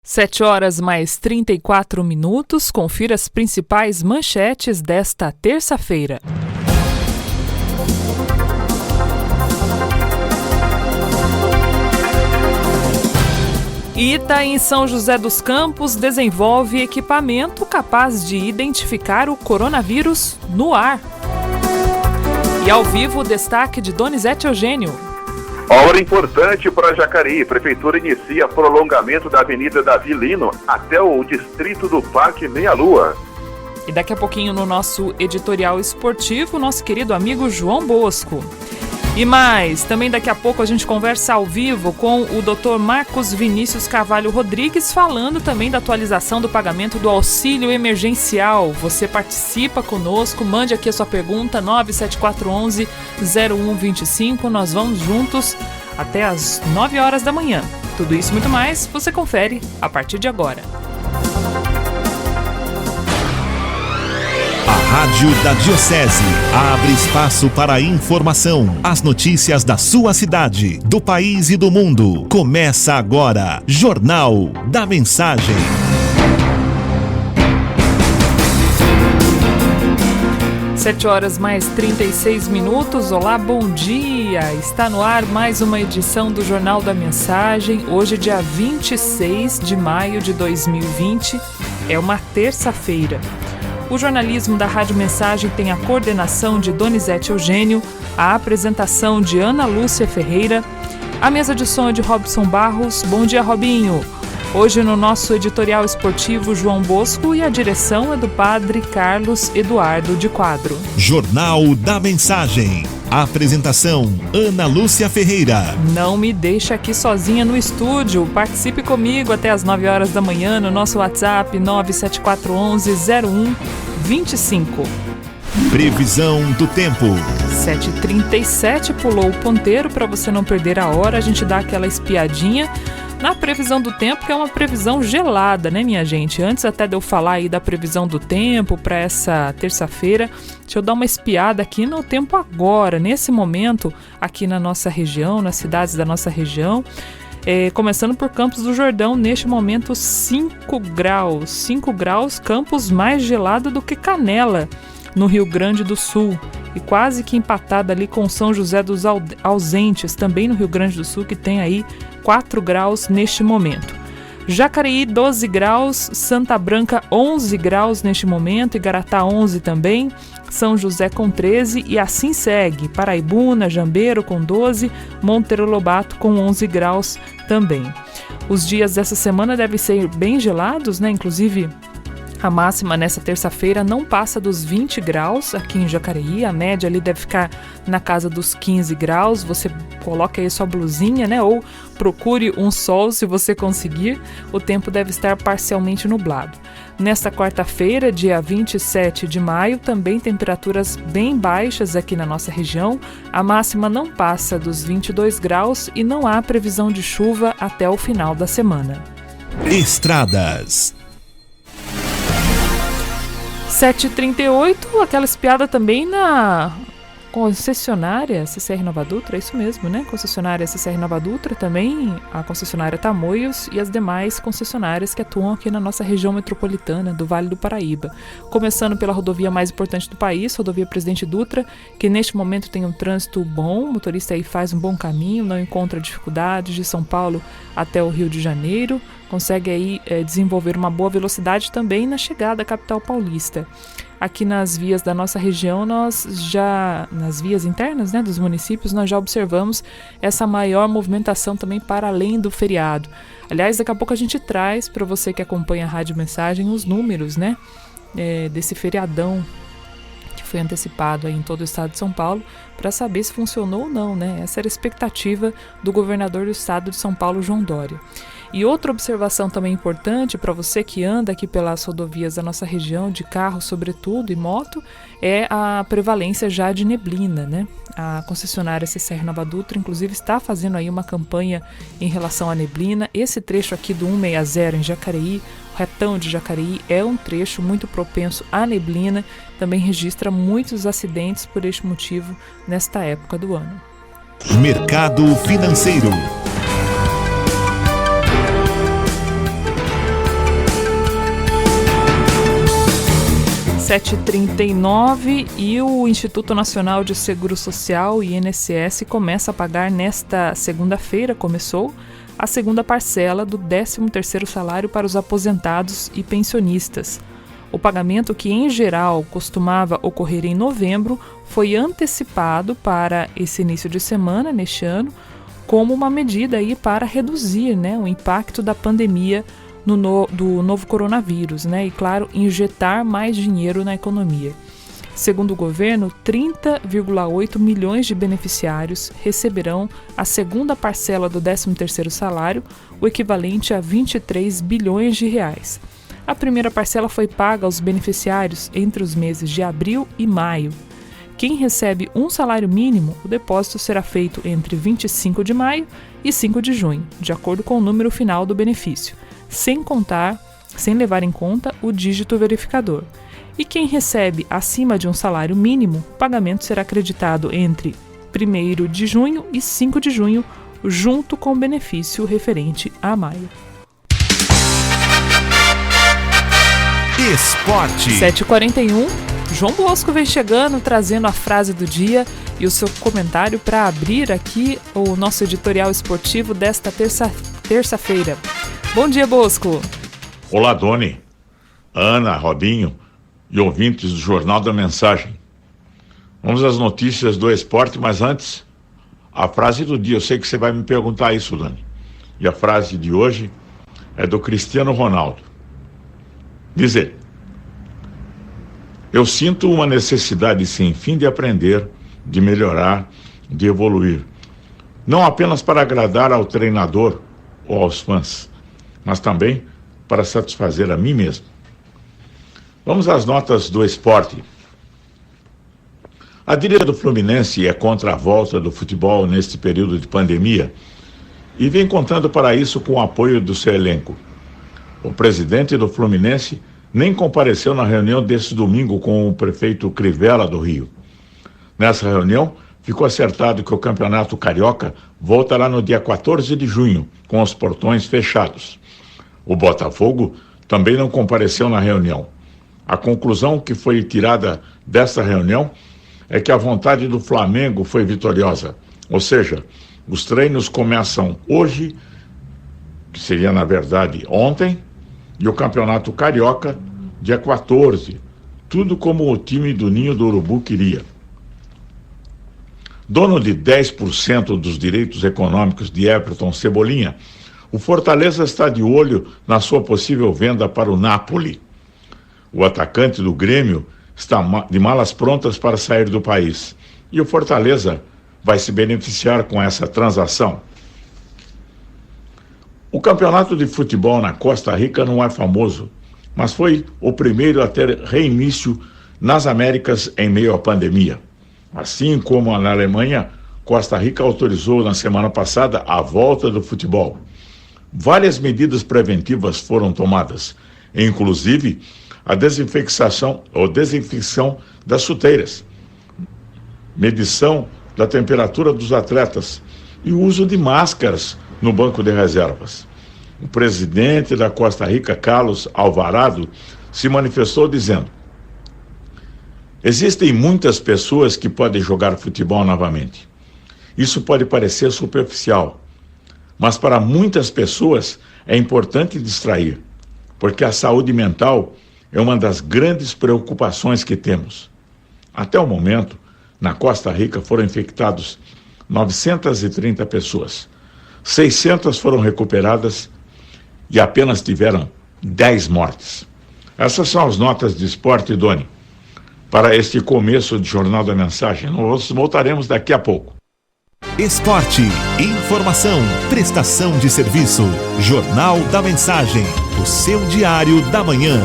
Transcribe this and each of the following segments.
7 horas mais 34 minutos. Confira as principais manchetes desta terça-feira. ITA em São José dos Campos desenvolve equipamento capaz de identificar o coronavírus no ar. E ao vivo, o destaque de Donizete Eugênio. Obra importante para Jacareí. Prefeitura inicia prolongamento da Avenida Davi Lino até o distrito do Parque Meia Lua. E daqui a pouquinho no nosso editorial esportivo, nosso querido amigo João Bosco. E mais, também daqui a pouco a gente conversa ao vivo com o Dr. Marcos Vinícius Carvalho Rodrigues, falando também da atualização do pagamento do auxílio emergencial. Você participa conosco, mande aqui a sua pergunta, 97411-0125. Nós vamos juntos até às 9 horas da manhã. Tudo isso e muito mais, você confere a partir de agora. A Rádio da Diocese abre espaço para a informação, as notícias da sua cidade, do país e do mundo. Começa agora, Jornal da Mensagem. 7 horas mais 36 minutos. Olá, bom dia! Está no ar mais uma edição do Jornal da Mensagem. Hoje, dia 26 de maio de 2020, é uma terça-feira. O jornalismo da Rádio Mensagem tem a coordenação de Donizete Eugênio, a apresentação de Ana Lúcia Ferreira, a mesa de som é de Robson Barros. Bom dia, Robinho! Hoje no nosso editorial esportivo, João Bosco, e a direção é do Padre Carlos Eduardo de Quadro. Jornal da Mensagem. A apresentação, Ana Lúcia Ferreira. Não me deixe aqui sozinha no estúdio. Participe comigo até as 9 horas da manhã no nosso WhatsApp 97411-0125. Previsão do tempo. 7h37, pulou o ponteiro para você não perder a hora. A gente dá aquela espiadinha na previsão do tempo, que é uma previsão gelada, né, minha gente? Antes até de eu falar aí da previsão do tempo para essa terça-feira, deixa eu dar uma espiada aqui no tempo agora, nesse momento, aqui na nossa região, nas cidades da nossa região. Começando por Campos do Jordão, neste momento 5 graus. 5 graus, Campos mais gelado do que Canela, no Rio Grande do Sul. E quase que empatada ali com São José dos Ausentes, também no Rio Grande do Sul, que tem aí 4 graus neste momento. Jacareí, 12 graus, Santa Branca, 11 graus neste momento, Igaratá, 11 também, São José com 13 e assim segue. Paraibuna, Jambeiro com 12, Monteiro Lobato com 11 graus também. Os dias dessa semana devem ser bem gelados, né? Inclusive, a máxima nessa terça-feira não passa dos 20 graus aqui em Jacareí. A média ali deve ficar na casa dos 15 graus. Você coloca aí sua blusinha, né? Ou procure um sol se você conseguir. O tempo deve estar parcialmente nublado. Nesta quarta-feira, dia 27 de maio, também temperaturas bem baixas aqui na nossa região. A máxima não passa dos 22 graus e não há previsão de chuva até o final da semana. Estradas. 7h38, aquela espiada também na concessionária CCR Nova Dutra, é isso mesmo, né? Concessionária CCR Nova Dutra, também a concessionária Tamoios e as demais concessionárias que atuam aqui na nossa região metropolitana do Vale do Paraíba. Começando pela rodovia mais importante do país, rodovia Presidente Dutra, que neste momento tem um trânsito bom, o motorista aí faz um bom caminho, não encontra dificuldades de São Paulo até o Rio de Janeiro, consegue aí desenvolver uma boa velocidade também na chegada à capital paulista. Aqui nas vias da nossa região, nas vias internas, né, dos municípios, nós já observamos essa maior movimentação também para além do feriado. Aliás, daqui a pouco a gente traz para você que acompanha a Rádio Mensagem os números, né, desse feriadão que foi antecipado aí em todo o estado de São Paulo, para saber se funcionou ou não, né? Essa era a expectativa do governador do estado de São Paulo, João Dória. E outra observação também importante para você que anda aqui pelas rodovias da nossa região, de carro sobretudo e moto, é a prevalência já de neblina, né? A concessionária CCR Nova Dutra, inclusive, está fazendo aí uma campanha em relação à neblina. Esse trecho aqui do 160 em Jacareí, o retão de Jacareí, é um trecho muito propenso à neblina, também registra muitos acidentes por este motivo nesta época do ano. Mercado financeiro. 7h39 e o Instituto Nacional de Seguro Social, INSS, começa a pagar nesta segunda-feira, começou a segunda parcela do 13º salário para os aposentados e pensionistas. O pagamento, que em geral costumava ocorrer em novembro, foi antecipado para esse início de semana, neste ano, como uma medida aí para reduzir, né, o impacto da pandemia do novo coronavírus, né, e, claro, injetar mais dinheiro na economia. Segundo o governo, 30,8 milhões de beneficiários receberão a segunda parcela do 13º salário, o equivalente a 23 bilhões de reais. A primeira parcela foi paga aos beneficiários entre os meses de abril e maio. Quem recebe um salário mínimo, o depósito será feito entre 25 de maio e 5 de junho, de acordo com o número final do benefício, sem levar em conta o dígito verificador. E quem recebe acima de um salário mínimo, o pagamento será acreditado entre 1º de junho e 5 de junho, junto com o benefício referente a maio. Esporte. 7h41, João Bosco vem chegando, trazendo a frase do dia e o seu comentário para abrir aqui o nosso editorial esportivo desta terça-feira. Bom dia, Bosco. Olá, Doni, Ana, Robinho e ouvintes do Jornal da Mensagem. Vamos às notícias do esporte, mas antes, a frase do dia. Eu sei que você vai me perguntar isso, Dani. E a frase de hoje é do Cristiano Ronaldo. Diz ele: eu sinto uma necessidade sem fim de aprender, de melhorar, de evoluir. Não apenas para agradar ao treinador ou aos fãs, mas também para satisfazer a mim mesmo. Vamos às notas do esporte. A diretoria do Fluminense é contra a volta do futebol neste período de pandemia e vem contando para isso com o apoio do seu elenco. O presidente do Fluminense nem compareceu na reunião deste domingo com o prefeito Crivella do Rio. Nessa reunião, ficou acertado que o Campeonato Carioca voltará no dia 14 de junho, com os portões fechados. O Botafogo também não compareceu na reunião. A conclusão que foi tirada dessa reunião é que a vontade do Flamengo foi vitoriosa. Ou seja, os treinos começam hoje, que seria na verdade ontem, e o Campeonato Carioca dia 14. Tudo como o time do Ninho do Urubu queria. Dono de 10% dos direitos econômicos de Everton Cebolinha, o Fortaleza está de olho na sua possível venda para o Napoli. O atacante do Grêmio está de malas prontas para sair do país. E o Fortaleza vai se beneficiar com essa transação. O campeonato de futebol na Costa Rica não é famoso, mas foi o primeiro a ter reinício nas Américas em meio à pandemia. Assim como na Alemanha, Costa Rica autorizou na semana passada a volta do futebol. Várias medidas preventivas foram tomadas, inclusive a desinfecção das chuteiras, medição da temperatura dos atletas e o uso de máscaras no banco de reservas. O presidente da Costa Rica, Carlos Alvarado, se manifestou dizendo: existem muitas pessoas que podem jogar futebol novamente. Isso pode parecer superficial, mas para muitas pessoas é importante distrair, porque a saúde mental é uma das grandes preocupações que temos. Até o momento, na Costa Rica foram infectados 930 pessoas. 600 foram recuperadas e apenas tiveram 10 mortes. Essas são as notas de esporte, Doni, para este começo de Jornal da Mensagem. Nós voltaremos daqui a pouco. Esporte, informação, prestação de serviço. Jornal da Mensagem, o seu diário da manhã.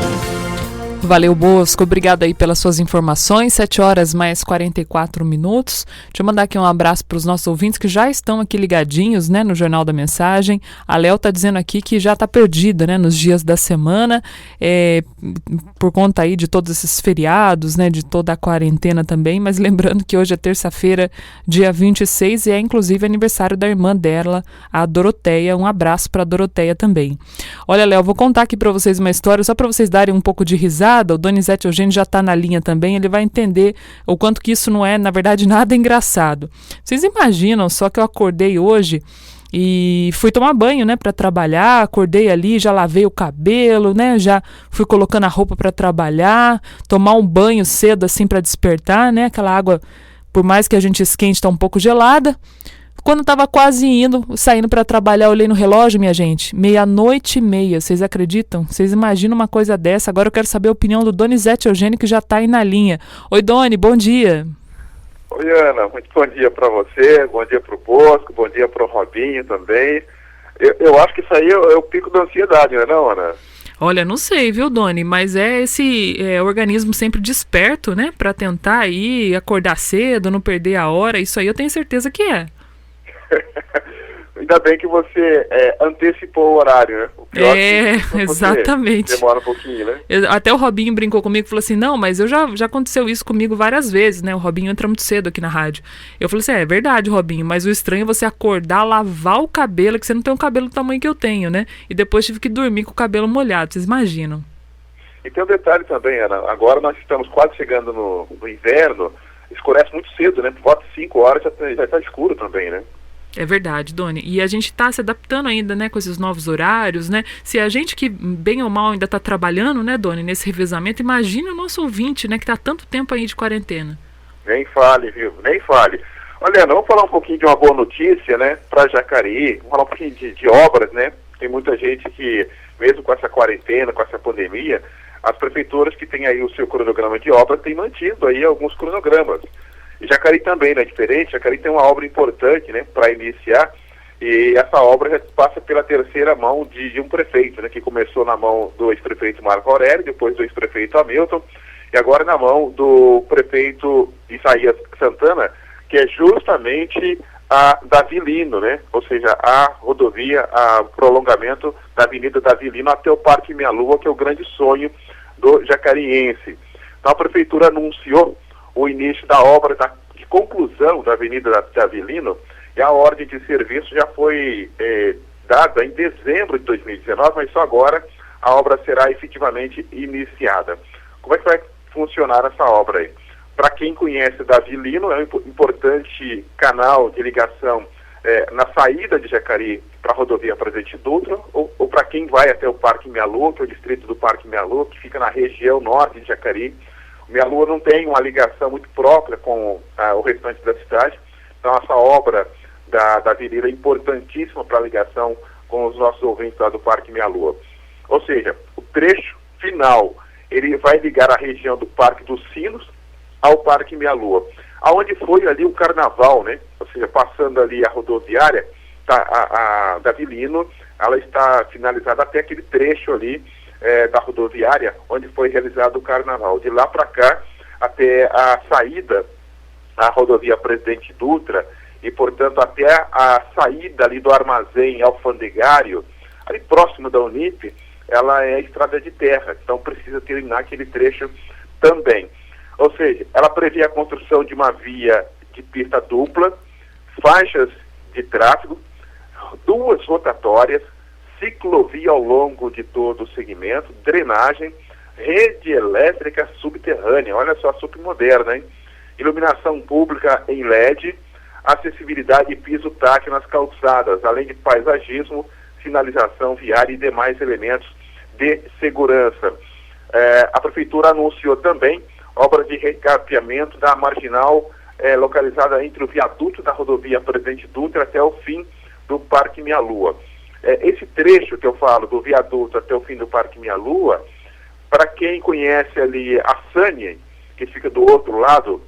Valeu, Bosco. Obrigada aí pelas suas informações. 7h mais 44 minutos. Deixa eu mandar aqui um abraço para os nossos ouvintes que já estão aqui ligadinhos, né, no Jornal da Mensagem. A Léo tá dizendo aqui que já tá perdida, né, nos dias da semana, por conta aí de todos esses feriados, né, de toda a quarentena também, mas lembrando que hoje é terça-feira, dia 26, e é inclusive aniversário da irmã dela, a Doroteia. Um abraço para a Doroteia também. Olha, Léo, vou contar aqui para vocês uma história, só para vocês darem um pouco de risada. engraçada, o Donizete Eugênio já está na linha também, ele vai entender o quanto que isso não é, na verdade, nada engraçado. Vocês imaginam só que eu acordei hoje e fui tomar banho, né, para trabalhar, acordei ali, já lavei o cabelo, né, já fui colocando a roupa para trabalhar, tomar um banho cedo assim para despertar, né, aquela água, por mais que a gente esquente, está um pouco gelada. Quando estava quase saindo para trabalhar, eu olhei no relógio, minha gente, 00:30, vocês acreditam? Vocês imaginam uma coisa dessa? Agora eu quero saber a opinião do Donizete Eugênio, que já está aí na linha. Oi, Doni, bom dia. Oi, Ana, muito bom dia para você, bom dia para o Bosco, bom dia para o Robinho também. Eu acho que isso aí é o pico da ansiedade, não é, Ana? Olha, não sei, viu, Doni, mas é esse organismo sempre desperto, né, para tentar aí acordar cedo, não perder a hora, isso aí eu tenho certeza que é. Ainda bem que você antecipou o horário, né? O pior exatamente. Demora um pouquinho, né? Até o Robinho brincou comigo e falou assim, não, mas já aconteceu isso comigo várias vezes, né? O Robinho entra muito cedo aqui na rádio. Eu falei assim, é verdade, Robinho, mas o estranho é você acordar, lavar o cabelo, que você não tem um cabelo do tamanho que eu tenho, né? E depois tive que dormir com o cabelo molhado, vocês imaginam. E tem um detalhe também, Ana, agora nós estamos quase chegando no inverno, escurece muito cedo, né? Por volta de 5 horas já está escuro também, né? É verdade, Doni. E a gente está se adaptando ainda, né, com esses novos horários, né? Se a gente que, bem ou mal, ainda está trabalhando, né, Doni, nesse revezamento, imagina o nosso ouvinte, né, que está há tanto tempo aí de quarentena. Nem fale, viu? Nem fale. Olha, Ana, vamos falar um pouquinho de uma boa notícia, né, para Jacareí, vamos falar um pouquinho de obras, né? Tem muita gente que, mesmo com essa quarentena, com essa pandemia, as prefeituras que têm aí o seu cronograma de obras têm mantido aí alguns cronogramas. E Jacareí também não é diferente. Jacareí tem uma obra importante, né, para iniciar, e essa obra já passa pela terceira mão de um prefeito, né, que começou na mão do ex-prefeito Marco Aurélio, depois do ex-prefeito Hamilton, e agora na mão do prefeito Isaías Santana, que é justamente a Davi Lino, né, ou seja, a rodovia, o prolongamento da Avenida Davi Lino até o Parque Minha Lua, que é o grande sonho do jacariense. Então a prefeitura anunciou o início da obra de conclusão da Avenida Davi Lino, e a ordem de serviço já foi dada em dezembro de 2019, mas só agora a obra será efetivamente iniciada. Como é que vai funcionar essa obra aí? Para quem conhece Davi Lino, é um importante canal de ligação na saída de Jacareí para a rodovia Presidente Dutra, ou para quem vai até o Parque Minha Lua, que é o distrito do Parque Minha Lua, que fica na região norte de Jacareí. Minha Lua não tem uma ligação muito própria com o restante da cidade, então essa obra da avenida é importantíssima para a ligação com os nossos ouvintes lá do Parque Minha Lua. Ou seja, o trecho final, ele vai ligar a região do Parque dos Sinos ao Parque Minha Lua, aonde foi ali o carnaval, né? Ou seja, passando ali a rodoviária, a Davi Lino, ela está finalizada até aquele trecho ali da rodoviária, onde foi realizado o carnaval. De lá para cá, até a saída da rodovia Presidente Dutra, e, portanto, até a saída ali do armazém alfandegário, ali próximo da Unip, ela é estrada de terra, então precisa terminar aquele trecho também. Ou seja, ela prevê a construção de uma via de pista dupla, faixas de tráfego, 2 rotatórias, ciclovia ao longo de todo o segmento, drenagem, rede elétrica subterrânea, olha só, super moderna, hein? Iluminação pública em LED, acessibilidade e piso tátil nas calçadas, além de paisagismo, sinalização viária e demais elementos de segurança. A Prefeitura anunciou também obras de recapeamento da marginal localizada entre o viaduto da rodovia Presidente Dutra até o fim do Parque Minha Lua. Esse trecho que eu falo, do viaduto até o fim do Parque Minha Lua, para quem conhece ali a Sani, que fica do outro lado,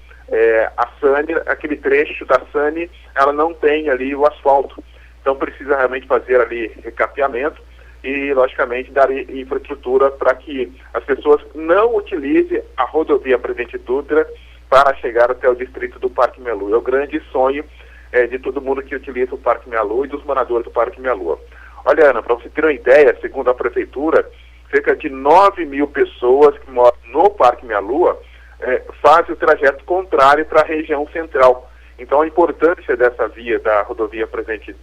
a Sani, aquele trecho da Sani, ela não tem ali o asfalto. Então precisa realmente fazer ali recapeamento e, logicamente, dar infraestrutura para que as pessoas não utilizem a rodovia Presidente Dutra para chegar até o distrito do Parque Minha Lua. É o grande sonho de todo mundo que utiliza o Parque Minha Lua e dos moradores do Parque Minha Lua. Olha, Ana, para você ter uma ideia, segundo a Prefeitura, cerca de 9.000 pessoas que moram no Parque Minha Lua fazem o trajeto contrário para a região central. Então a importância dessa via da rodovia Presidente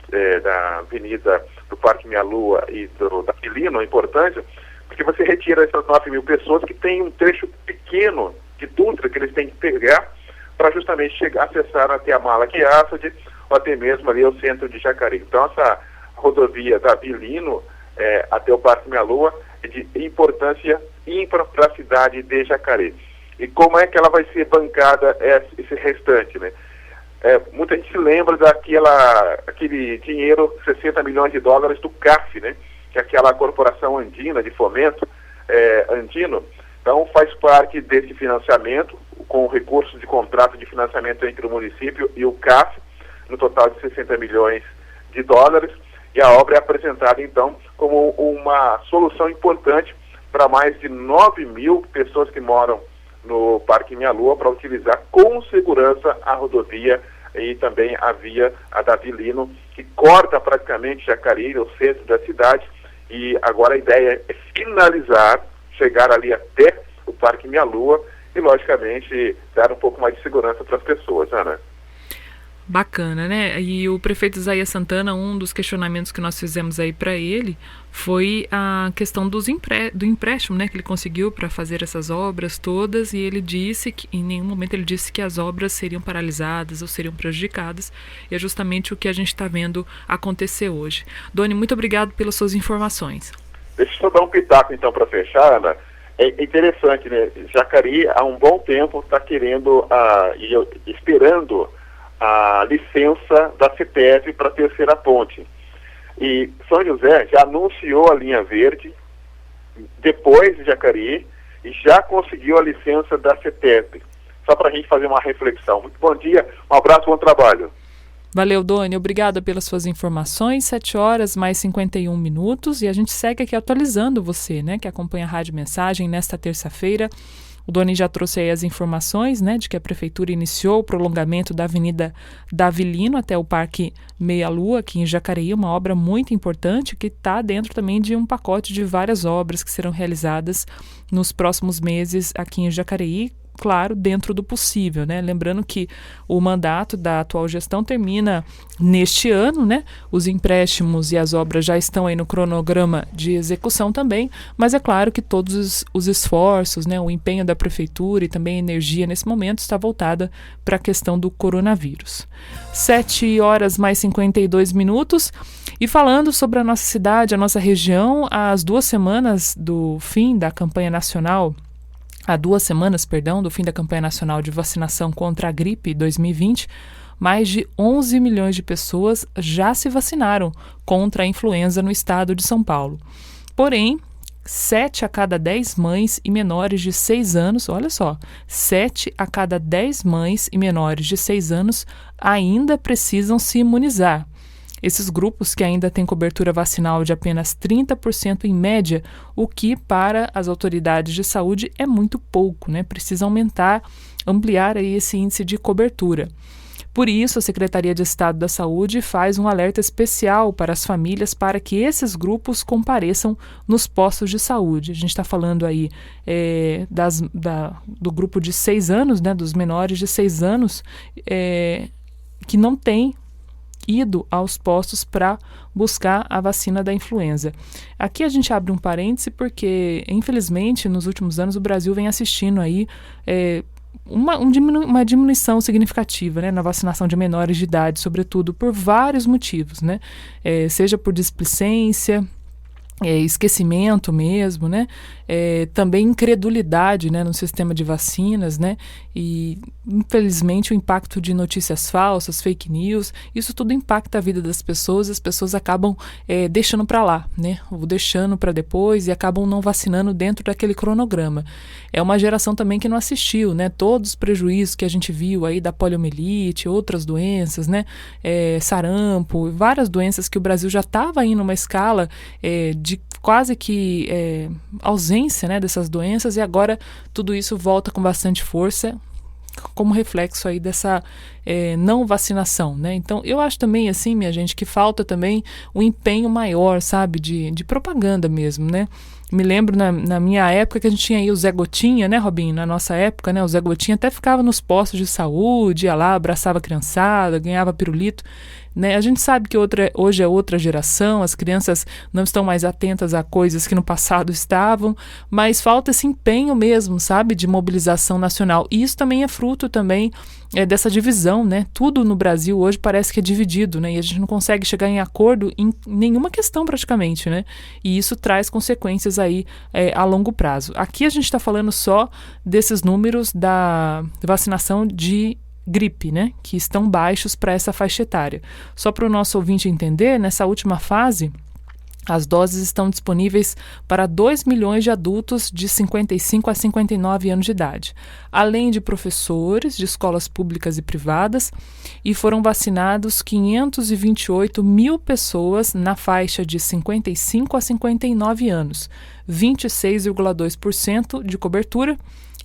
da Avenida do Parque Minha Lua e da Filino, a importância, porque você retira essas 9 mil pessoas que têm um trecho pequeno de Dutra que eles têm que pegar para justamente chegar, acessar até a Malaquiáçade ou até mesmo ali ao centro de Jacareí. Então essa rodovia Davi Lino até o Parque Minha Lua é de importância ímpar para a cidade de Jacareí. E como é que ela vai ser bancada esse restante, né? Muita gente se lembra aquele dinheiro, 60 milhões de dólares do CAF, né? Que é aquela corporação andina de fomento andino. Então faz parte desse financiamento, com recursos de contrato de financiamento entre o município e o CAF, no total de 60 milhões de dólares. E a obra é apresentada, então, como uma solução importante para mais de 9 mil pessoas que moram no Parque Minha Lua, para utilizar com segurança a rodovia e também a via Davi Lino, que corta praticamente Jacareí, o centro da cidade. E agora a ideia é finalizar, chegar ali até o Parque Minha Lua e, logicamente, dar um pouco mais de segurança para as pessoas, Ana. Bacana, né? E o prefeito Isaías Santana, um dos questionamentos que nós fizemos aí para ele foi a questão do empréstimo, né, que ele conseguiu para fazer essas obras todas, e ele disse que em nenhum momento ele disse que as obras seriam paralisadas ou seriam prejudicadas, e é justamente o que a gente está vendo acontecer hoje. Doni, muito obrigado pelas suas informações. Deixa eu só dar um pitaco então para fechar, Ana. É interessante, né? Jacareí há um bom tempo está querendo e esperando a licença da CETESB para a terceira ponte. E São José já anunciou a linha verde depois de Jacareí e já conseguiu a licença da CETESB. Só para a gente fazer uma reflexão. Muito bom dia, um abraço, bom trabalho. Valeu, Doni. Obrigada pelas suas informações. 7 horas mais 51 minutos e a gente segue aqui atualizando você, né, que acompanha a Rádio Mensagem nesta terça-feira. O Doni já trouxe aí as informações, né, de que a Prefeitura iniciou o prolongamento da Avenida Davi Lino até o Parque Meia Lua, aqui em Jacareí, uma obra muito importante que está dentro também de um pacote de várias obras que serão realizadas nos próximos meses aqui em Jacareí, claro, dentro do possível, né? Lembrando que o mandato da atual gestão termina neste ano, né? Os empréstimos e as obras já estão aí no cronograma de execução também, mas é claro que todos os esforços, né? O empenho da prefeitura e também a energia nesse momento está voltada para a questão do coronavírus. 7 horas mais 52 minutos. E falando sobre a nossa cidade, a nossa região, às 2 semanas do fim da campanha nacional, há 2 semanas, do fim da campanha nacional de vacinação contra a gripe 2020, mais de 11 milhões de pessoas já se vacinaram contra a influenza no estado de São Paulo. Porém, 7 a cada 10 mães e menores de 6 anos, olha só, 7 a cada 10 mães e menores de 6 anos ainda precisam se imunizar. Esses grupos que ainda têm cobertura vacinal de apenas 30% em média, o que para as autoridades de saúde é muito pouco, né? Precisa ampliar aí esse índice de cobertura. Por isso, a Secretaria de Estado da Saúde faz um alerta especial para as famílias para que esses grupos compareçam nos postos de saúde. A gente está falando aí do grupo de 6 anos, né? Dos menores de 6 anos, que não tem ido aos postos para buscar a vacina da influenza. Aqui a gente abre um parêntese porque, infelizmente, nos últimos anos o Brasil vem assistindo aí uma diminuição significativa, né, na vacinação de menores de idade, sobretudo por vários motivos, né, seja por displicência, esquecimento mesmo, né? Também incredulidade, né, no sistema de vacinas, né? E infelizmente o impacto de notícias falsas, fake news, isso tudo impacta a vida das pessoas. As pessoas acabam deixando para lá, né? Ou deixando para depois e acabam não vacinando dentro daquele cronograma. É uma geração também que não assistiu, né? Todos os prejuízos que a gente viu aí da poliomielite, outras doenças, né? Sarampo, várias doenças que o Brasil já estava aí numa escala de quase que ausência, né, dessas doenças, e agora tudo isso volta com bastante força como reflexo aí dessa não vacinação, né? Então eu acho também assim, minha gente, que falta também um empenho maior, sabe, de propaganda mesmo, né? Me lembro na minha época que a gente tinha aí o Zé Gotinha, né, Robinho? Na nossa época, né, o Zé Gotinha até ficava nos postos de saúde, ia lá, abraçava a criançada, ganhava pirulito. né? A gente sabe que hoje é outra geração, as crianças não estão mais atentas a coisas que no passado estavam, mas falta esse empenho mesmo, sabe, de mobilização nacional. E isso também é fruto também dessa divisão, né? Tudo no Brasil hoje parece que é dividido, né? E a gente não consegue chegar em acordo em nenhuma questão praticamente, né? E isso traz consequências aí a longo prazo. Aqui a gente está falando só desses números da vacinação de gripe, né, que estão baixos para essa faixa etária. Só para o nosso ouvinte entender, nessa última fase, as doses estão disponíveis para 2 milhões de adultos de 55 a 59 anos de idade, além de professores de escolas públicas e privadas, e foram vacinados 528 mil pessoas na faixa de 55 a 59 anos, 26,2% de cobertura,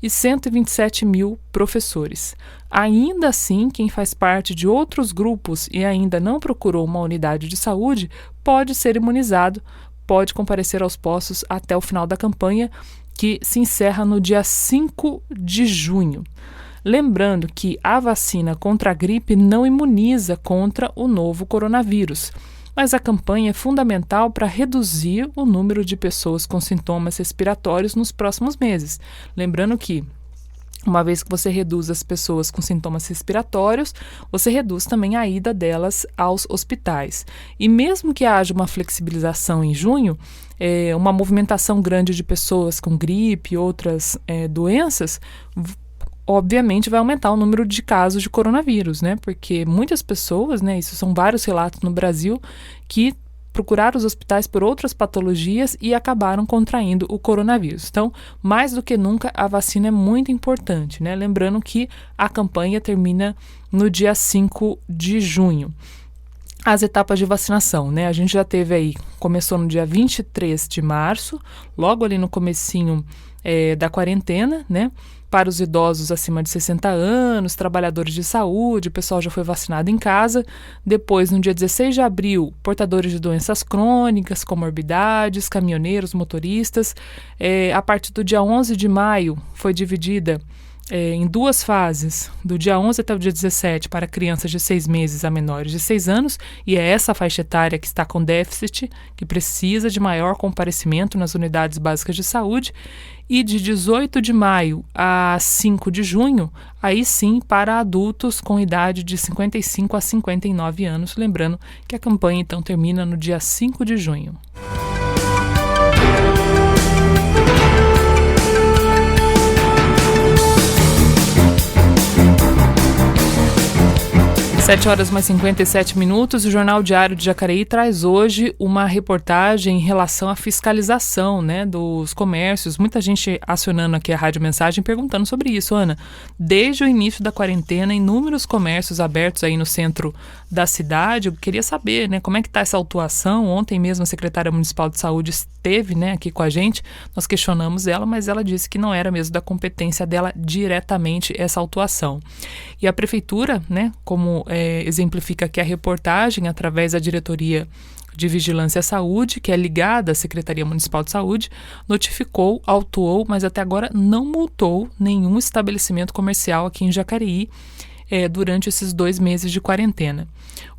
e 127 mil professores. Ainda assim, quem faz parte de outros grupos e ainda não procurou uma unidade de saúde pode ser imunizado, pode comparecer aos postos até o final da campanha, que se encerra no dia 5 de junho. Lembrando que a vacina contra a gripe não imuniza contra o novo coronavírus, mas a campanha é fundamental para reduzir o número de pessoas com sintomas respiratórios nos próximos meses. Lembrando que, uma vez que você reduz as pessoas com sintomas respiratórios, você reduz também a ida delas aos hospitais. E mesmo que haja uma flexibilização em junho, uma movimentação grande de pessoas com gripe e outras doenças, obviamente vai aumentar o número de casos de coronavírus, né? Porque muitas pessoas, né, isso são vários relatos no Brasil, que procuraram os hospitais por outras patologias e acabaram contraindo o coronavírus. Então, mais do que nunca, a vacina é muito importante, né? Lembrando que a campanha termina no dia 5 de junho. As etapas de vacinação, né? A gente já teve aí, começou no dia 23 de março, logo ali no comecinho da quarentena, né? Para os idosos acima de 60 anos, trabalhadores de saúde, o pessoal já foi vacinado em casa. Depois, no dia 16 de abril, portadores de doenças crônicas, comorbidades, caminhoneiros, motoristas. A partir do dia 11 de maio, foi dividida em duas fases, do dia 11 até o dia 17, para crianças de 6 meses a menores de 6 anos, e é essa faixa etária que está com déficit, que precisa de maior comparecimento nas unidades básicas de saúde, e de 18 de maio a 5 de junho, aí sim para adultos com idade de 55 a 59 anos, lembrando que a campanha então termina no dia 5 de junho. 7 horas mais 57 minutos, o Jornal Diário de Jacareí traz hoje uma reportagem em relação à fiscalização, né, dos comércios. Muita gente acionando aqui a Rádio Mensagem perguntando sobre isso, Ana. Desde o início da quarentena, inúmeros comércios abertos aí no centro da cidade. Eu queria saber, né, como é que está essa autuação. Ontem mesmo a secretária municipal de saúde esteve, né, aqui com a gente. Nós questionamos ela, mas ela disse que não era mesmo da competência dela diretamente essa autuação. E a prefeitura, né, como exemplifica aqui a reportagem, através da Diretoria de Vigilância à Saúde, que é ligada à Secretaria Municipal de Saúde, notificou, autuou, mas até agora não multou nenhum estabelecimento comercial aqui em Jacareí durante esses 2 meses de quarentena.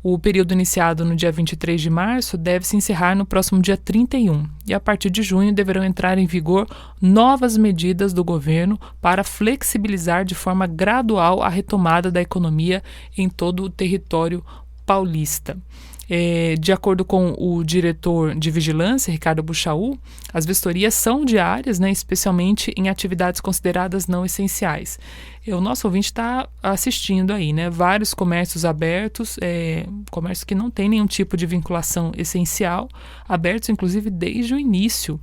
O período iniciado no dia 23 de março deve se encerrar no próximo dia 31 e a partir de junho deverão entrar em vigor novas medidas do governo para flexibilizar de forma gradual a retomada da economia em todo o território paulista. De acordo com o diretor de vigilância, Ricardo Buchaú, as vistorias são diárias, né, especialmente em atividades consideradas não essenciais. O nosso ouvinte está assistindo aí, né, vários comércios abertos, comércios que não têm nenhum tipo de vinculação essencial, abertos inclusive desde o início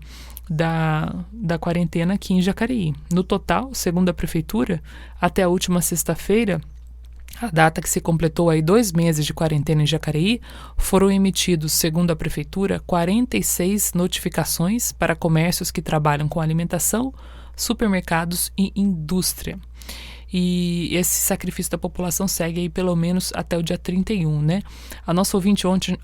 da quarentena aqui em Jacareí. No total, segundo a Prefeitura, até a última sexta-feira, a data que se completou aí 2 meses de quarentena em Jacareí, foram emitidos, segundo a Prefeitura, 46 notificações para comércios que trabalham com alimentação, supermercados e indústria. e esse sacrifício da população segue aí pelo menos até o dia 31, né? A nossa ouvinte ontem,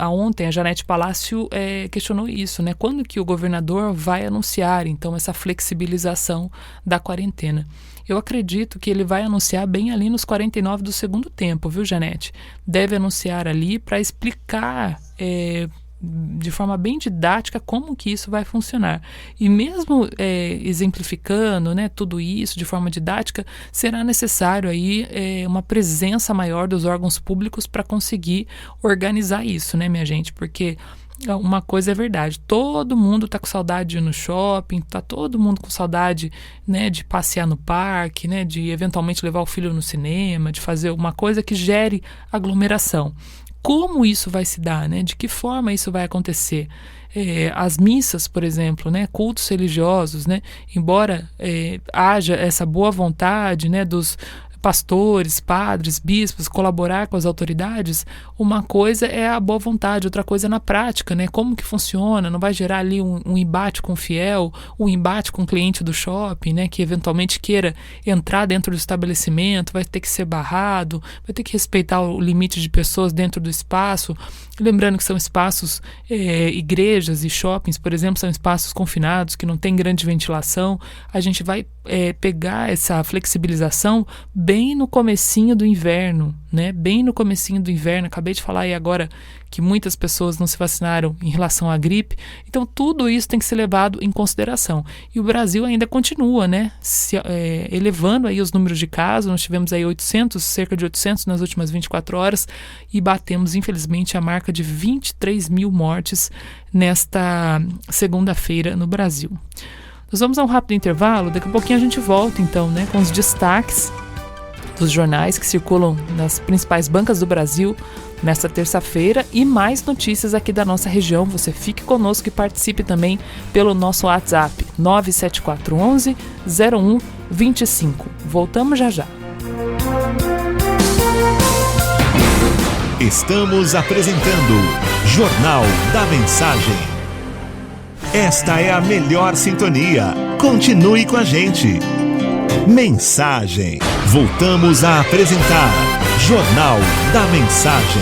a Janete Palácio, questionou isso, né? Quando que o governador vai anunciar, então, essa flexibilização da quarentena? Eu acredito que ele vai anunciar bem ali nos 49 do segundo tempo, viu, Janete? Deve anunciar ali para explicar de forma bem didática como que isso vai funcionar. E mesmo exemplificando, né, tudo isso de forma didática, será necessário aí uma presença maior dos órgãos públicos para conseguir organizar isso, né, minha gente? Porque uma coisa é verdade, todo mundo está com saudade de ir no shopping, está todo mundo com saudade, né, de passear no parque, né, de eventualmente levar o filho no cinema, de fazer uma coisa que gere aglomeração. Como isso vai se dar, né? De que forma isso vai acontecer? As missas, por exemplo, né? Cultos religiosos, né? Embora haja essa boa vontade, né, dos pastores, padres, bispos, colaborar com as autoridades, uma coisa é a boa vontade, outra coisa é na prática, né? Como que funciona? Não vai gerar ali um embate com o fiel, um embate com o cliente do shopping, né? Que eventualmente queira entrar dentro do estabelecimento, vai ter que ser barrado, vai ter que respeitar o limite de pessoas dentro do espaço. Lembrando que são espaços, igrejas e shoppings, por exemplo, são espaços confinados, que não tem grande ventilação. A gente vai pegar essa flexibilização bem no comecinho do inverno, né? Bem no comecinho do inverno. Acabei de falar aí agora que muitas pessoas não se vacinaram em relação à gripe. Então, tudo isso tem que ser levado em consideração. E o Brasil ainda continua, né, elevando aí os números de casos. Nós tivemos aí cerca de 800 nas últimas 24 horas e batemos, infelizmente, a marca de 23 mil mortes nesta segunda-feira no Brasil. Nós vamos a um rápido intervalo. Daqui a pouquinho a gente volta, então, né, com os destaques dos jornais que circulam nas principais bancas do Brasil nesta terça-feira e mais notícias aqui da nossa região. Você fique conosco e participe também pelo nosso WhatsApp 97411 0125. Voltamos já já. Estamos apresentando Jornal da Mensagem. Esta é a melhor sintonia. Continue com a gente. Mensagem. Voltamos a apresentar Jornal da Mensagem.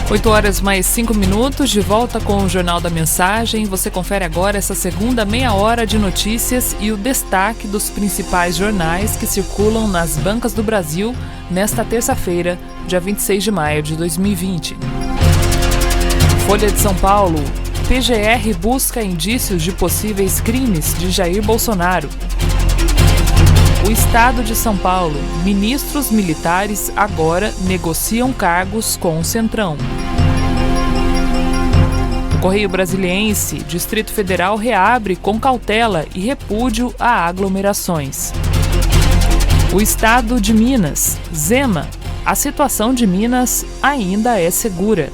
8 horas mais 5 minutos, de volta com o Jornal da Mensagem. Você confere agora essa segunda meia hora de notícias e o destaque dos principais jornais que circulam nas bancas do Brasil nesta terça-feira, dia 26 de maio de 2020. Folha de São Paulo. PGR busca indícios de possíveis crimes de Jair Bolsonaro. O Estado de São Paulo. Ministros militares agora negociam cargos com o Centrão. O Correio Brasiliense. Distrito Federal reabre com cautela e repúdio a aglomerações. O Estado de Minas. Zema. A situação de Minas ainda é segura.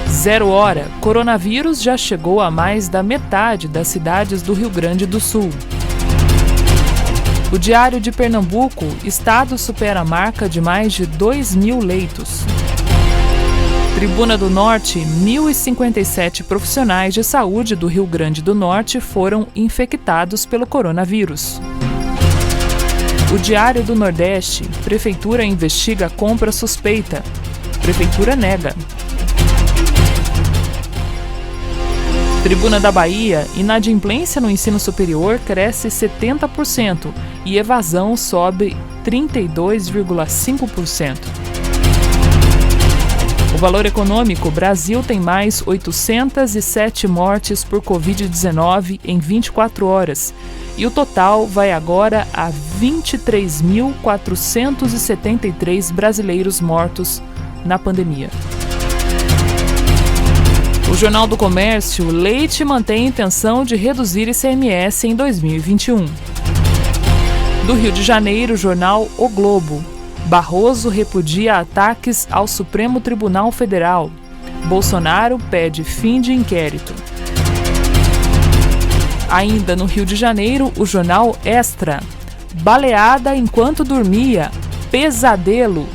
0 hora. Coronavírus já chegou a mais da metade das cidades do Rio Grande do Sul. O Diário de Pernambuco. Estado supera a marca de mais de 2.000 leitos. Tribuna do Norte. 1.057 profissionais de saúde do Rio Grande do Norte foram infectados pelo coronavírus. O Diário do Nordeste. Prefeitura investiga compra suspeita. Prefeitura nega. Tribuna da Bahia. Inadimplência no ensino superior cresce 70% e evasão sobe 32,5%. O Valor Econômico. Brasil tem mais 807 mortes por Covid-19 em 24 horas. E o total vai agora a 23.473 brasileiros mortos na pandemia. O Jornal do Comércio. Leite mantém intenção de reduzir ICMS em 2021. Do Rio de Janeiro, jornal O Globo. Barroso repudia ataques ao Supremo Tribunal Federal. Bolsonaro pede fim de inquérito. Ainda no Rio de Janeiro, o jornal Extra. Baleada enquanto dormia. Pesadelo.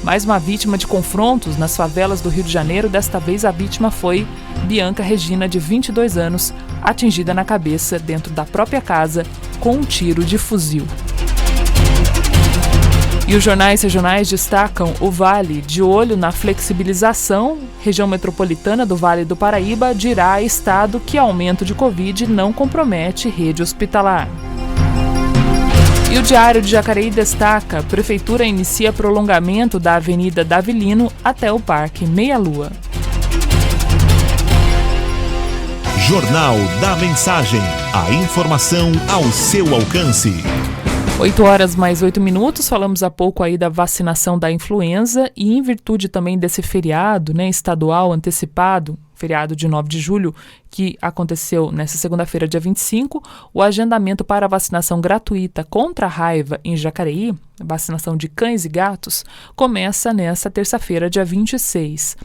Mais uma vítima de confrontos nas favelas do Rio de Janeiro. Desta vez a vítima foi Bianca Regina, de 22 anos, atingida na cabeça dentro da própria casa com um tiro de fuzil. E os jornais regionais destacam o Vale de olho na flexibilização. Região metropolitana do Vale do Paraíba dirá a Estado que aumento de Covid não compromete rede hospitalar. E o Diário de Jacareí destaca: Prefeitura inicia prolongamento da Avenida Davilino até o Parque Meia Lua. Jornal da Mensagem. A informação ao seu alcance. 8h mais 8 minutos, falamos há pouco aí da vacinação da influenza e em virtude também desse feriado, né, estadual antecipado, feriado de 9 de julho, que aconteceu nesta segunda-feira, dia 25, o agendamento para a vacinação gratuita contra a raiva em Jacareí, vacinação de cães e gatos, começa nesta terça-feira, dia 26.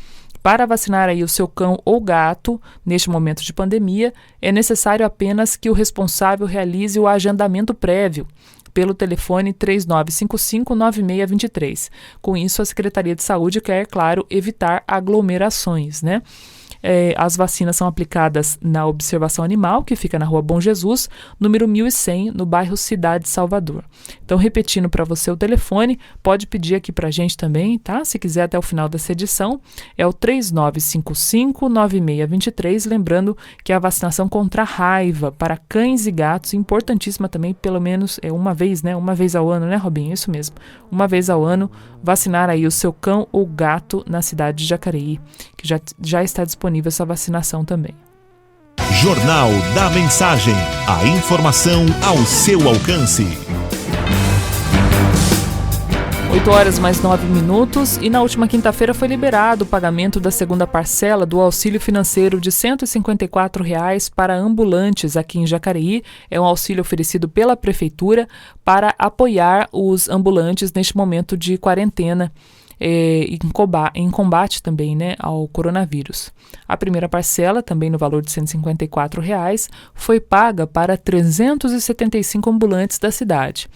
Para vacinar aí o seu cão ou gato, neste momento de pandemia, é necessário apenas que o responsável realize o agendamento prévio pelo telefone 3955-9623. Com isso, a Secretaria de Saúde quer, claro, evitar aglomerações, né? As vacinas são aplicadas na Observação Animal, que fica na Rua Bom Jesus, número 1100, no bairro Cidade Salvador. Então, repetindo para você o telefone, pode pedir aqui para a gente também, tá? Se quiser até o final dessa edição, é o 3955-9623, lembrando que a vacinação contra a raiva para cães e gatos, importantíssima também, pelo menos uma vez, né? Uma vez ao ano, né, Robinho? Isso mesmo. Uma vez ao ano, vacinar aí o seu cão ou gato na cidade de Jacareí, que já está disponível essa vacinação também. Jornal da Mensagem. A informação ao seu alcance. 8h mais 9 minutos, e na última quinta-feira foi liberado o pagamento da segunda parcela do auxílio financeiro de R$ 154 para ambulantes aqui em Jacareí. É um auxílio oferecido pela Prefeitura para apoiar os ambulantes neste momento de quarentena em combate também, né, ao coronavírus. A primeira parcela, também no valor de R$ 154, foi paga para 375 ambulantes da cidade.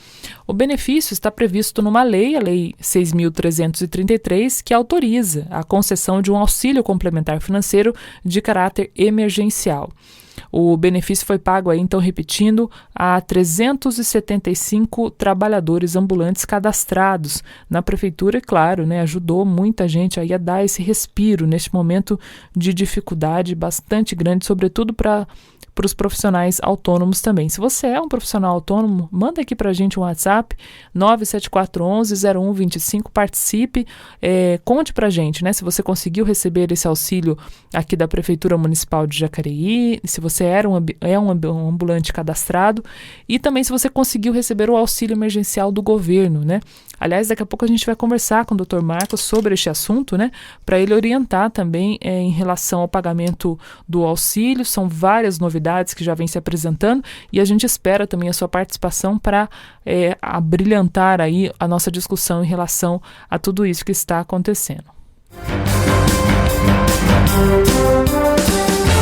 O benefício está previsto numa lei, a Lei 6.333, que autoriza a concessão de um auxílio complementar financeiro de caráter emergencial. O benefício foi pago aí, então, repetindo, a 375 trabalhadores ambulantes cadastrados na prefeitura, e claro, né, ajudou muita gente aí a dar esse respiro neste momento de dificuldade bastante grande, sobretudo para os profissionais autônomos também. Se você é um profissional autônomo, manda aqui para a gente um WhatsApp, 97411-0125, participe, conte para a gente, né, se você conseguiu receber esse auxílio aqui da Prefeitura Municipal de Jacareí, se você é um ambulante cadastrado, e também se você conseguiu receber o auxílio emergencial do governo, né? Aliás, daqui a pouco a gente vai conversar com o Dr. Marcos sobre este assunto, né, para ele orientar também em relação ao pagamento do auxílio. São várias novidades que já vêm se apresentando e a gente espera também a sua participação para abrilhantar aí a nossa discussão em relação a tudo isso que está acontecendo.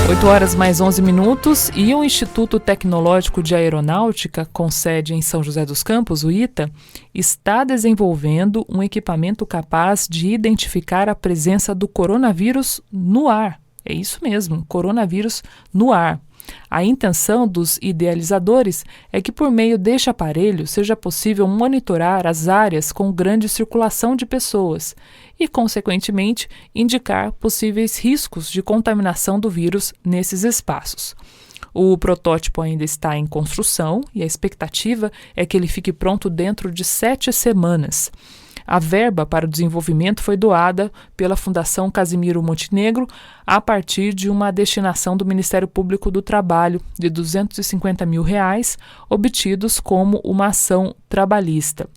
8h mais 11 minutos, e o Instituto Tecnológico de Aeronáutica, com sede em São José dos Campos, o ITA, está desenvolvendo um equipamento capaz de identificar a presença do coronavírus no ar. É isso mesmo, coronavírus no ar. A intenção dos idealizadores é que, por meio deste aparelho, seja possível monitorar as áreas com grande circulação de pessoas e, consequentemente, indicar possíveis riscos de contaminação do vírus nesses espaços. O protótipo ainda está em construção e a expectativa é que ele fique pronto dentro de 7 semanas. A verba para o desenvolvimento foi doada pela Fundação Casimiro Montenegro a partir de uma destinação do Ministério Público do Trabalho de R$ 250 mil, obtidos como uma ação trabalhista.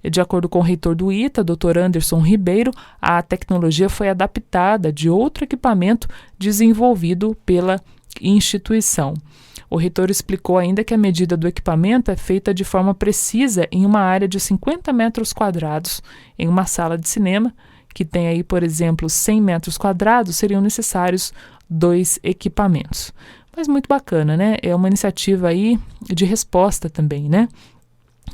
De acordo com o reitor do ITA, Dr. Anderson Ribeiro, a tecnologia foi adaptada de outro equipamento desenvolvido pela instituição. O reitor explicou ainda que a medida do equipamento é feita de forma precisa em uma área de 50 metros quadrados. Em uma sala de cinema, que tem aí, por exemplo, 100 metros quadrados, seriam necessários 2 equipamentos. Mas muito bacana, né? É uma iniciativa aí de resposta também, né?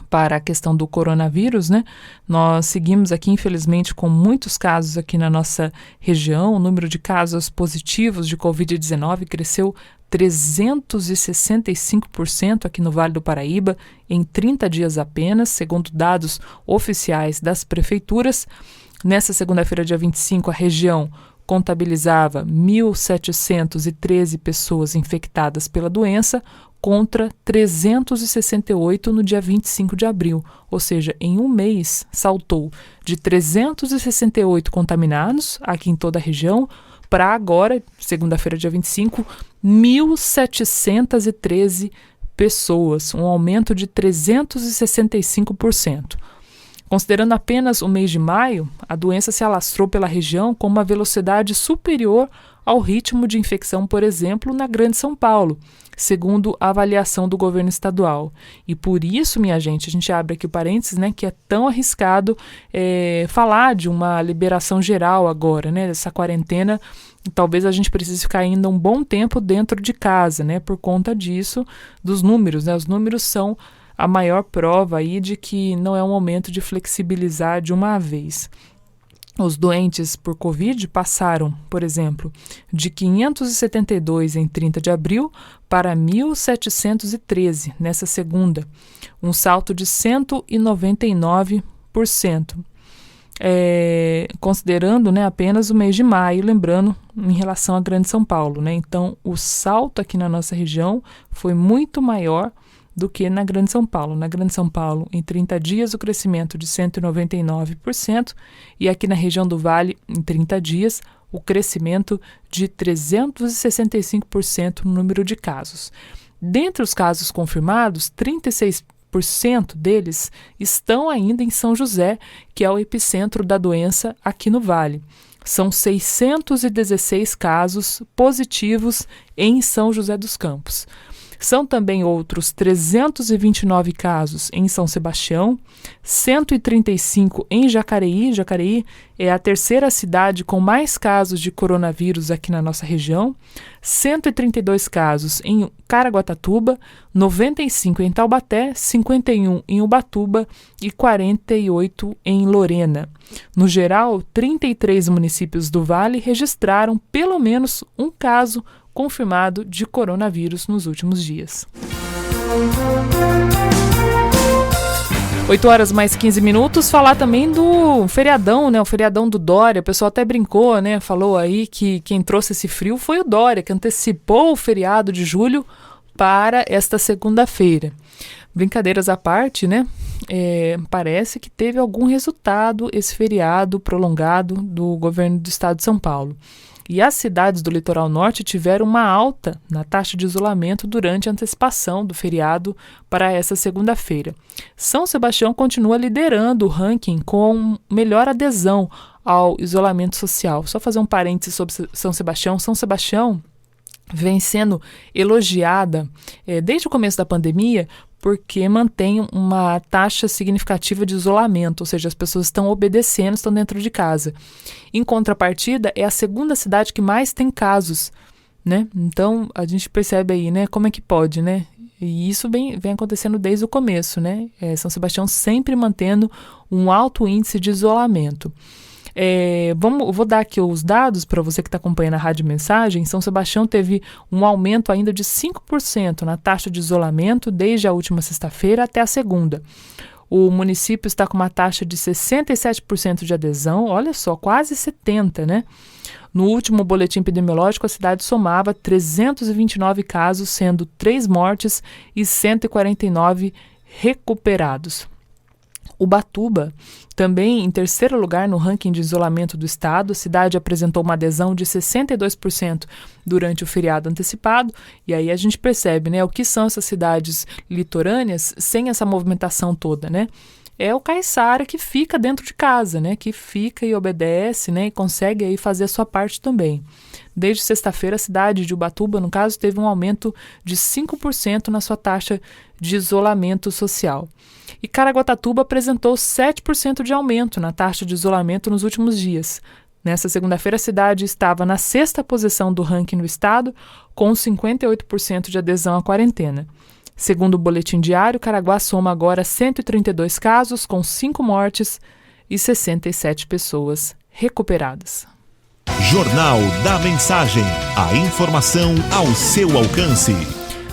para a questão do coronavírus, né? Nós seguimos aqui, infelizmente, com muitos casos aqui na nossa região. O número de casos positivos de Covid-19 cresceu 365% aqui no Vale do Paraíba em 30 dias apenas, segundo dados oficiais das prefeituras. Nessa segunda-feira, dia 25, a região contabilizava 1.713 pessoas infectadas pela doença, contra 368 no dia 25 de abril, ou seja, em um mês saltou de 368 contaminados aqui em toda a região para agora, segunda-feira, dia 25, 1.713 pessoas, um aumento de 365%. Considerando apenas o mês de maio, a doença se alastrou pela região com uma velocidade superior ao ritmo de infecção, por exemplo, na Grande São Paulo, segundo a avaliação do governo estadual. E por isso, minha gente, a gente abre aqui o parênteses, né, que é tão arriscado falar de uma liberação geral agora, né, dessa quarentena. Talvez a gente precise ficar ainda um bom tempo dentro de casa, né, por conta disso, dos números, né, os números são a maior prova aí de que não é um momento de flexibilizar de uma vez. Os doentes por Covid passaram, por exemplo, de 572 em 30 de abril para 1.713 nessa segunda, um salto de 199%. Considerando, né, apenas o mês de maio, lembrando, em relação à Grande São Paulo, né? Então, o salto aqui na nossa região foi muito maior do que na Grande São Paulo. Na Grande São Paulo, em 30 dias, o crescimento de 199%, e aqui na região do Vale, em 30 dias, o crescimento de 365% no número de casos. Dentre os casos confirmados, 36% deles estão ainda em São José, que é o epicentro da doença aqui no Vale. São 616 casos positivos em São José dos Campos. São também outros 329 casos em São Sebastião, 135 em Jacareí. Jacareí é a terceira cidade com mais casos de coronavírus aqui na nossa região, 132 casos em Caraguatatuba, 95 em Taubaté, 51 em Ubatuba e 48 em Lorena. No geral, 33 municípios do Vale registraram pelo menos um caso confirmado de coronavírus nos últimos dias. 8 horas mais 15 minutos, falar também do feriadão, né? O feriadão do Dória. O pessoal até brincou, né? Falou aí que quem trouxe esse frio foi o Dória, que antecipou o feriado de julho para esta segunda-feira. Brincadeiras à parte, né? Parece que teve algum resultado esse feriado prolongado do governo do estado de São Paulo. E as cidades do litoral norte tiveram uma alta na taxa de isolamento durante a antecipação do feriado para essa segunda-feira. São Sebastião continua liderando o ranking com melhor adesão ao isolamento social. Só fazer um parênteses sobre São Sebastião. São Sebastião vem sendo elogiada desde o começo da pandemia porque mantém uma taxa significativa de isolamento, ou seja, as pessoas estão obedecendo, estão dentro de casa. Em contrapartida, é a segunda cidade que mais tem casos, né? Então, a gente percebe aí, né, como é que pode, né? E isso vem acontecendo desde o começo, né? São Sebastião sempre mantendo um alto índice de isolamento. Vou dar aqui os dados para você que está acompanhando a Rádio Mensagem. São Sebastião teve um aumento ainda de 5% na taxa de isolamento desde a última sexta-feira até a segunda. O município está com uma taxa de 67% de adesão, olha só, quase 70%, né? No último boletim epidemiológico, a cidade somava 329 casos, sendo 3 mortes e 149 recuperados. Ubatuba, também em terceiro lugar no ranking de isolamento do estado, a cidade apresentou uma adesão de 62% durante o feriado antecipado, e aí a gente percebe, né, o que são essas cidades litorâneas sem essa movimentação toda, né? É o caiçara que fica dentro de casa, né, que fica e obedece, né, e consegue aí fazer a sua parte também. Desde sexta-feira, a cidade de Ubatuba, no caso, teve um aumento de 5% na sua taxa de isolamento social. E Caraguatatuba apresentou 7% de aumento na taxa de isolamento nos últimos dias. Nessa segunda-feira, a cidade estava na 6ª posição do ranking no estado, com 58% de adesão à quarentena. Segundo o boletim diário, Caraguá soma agora 132 casos, com 5 mortes e 67 pessoas recuperadas. Jornal da Mensagem. A informação ao seu alcance.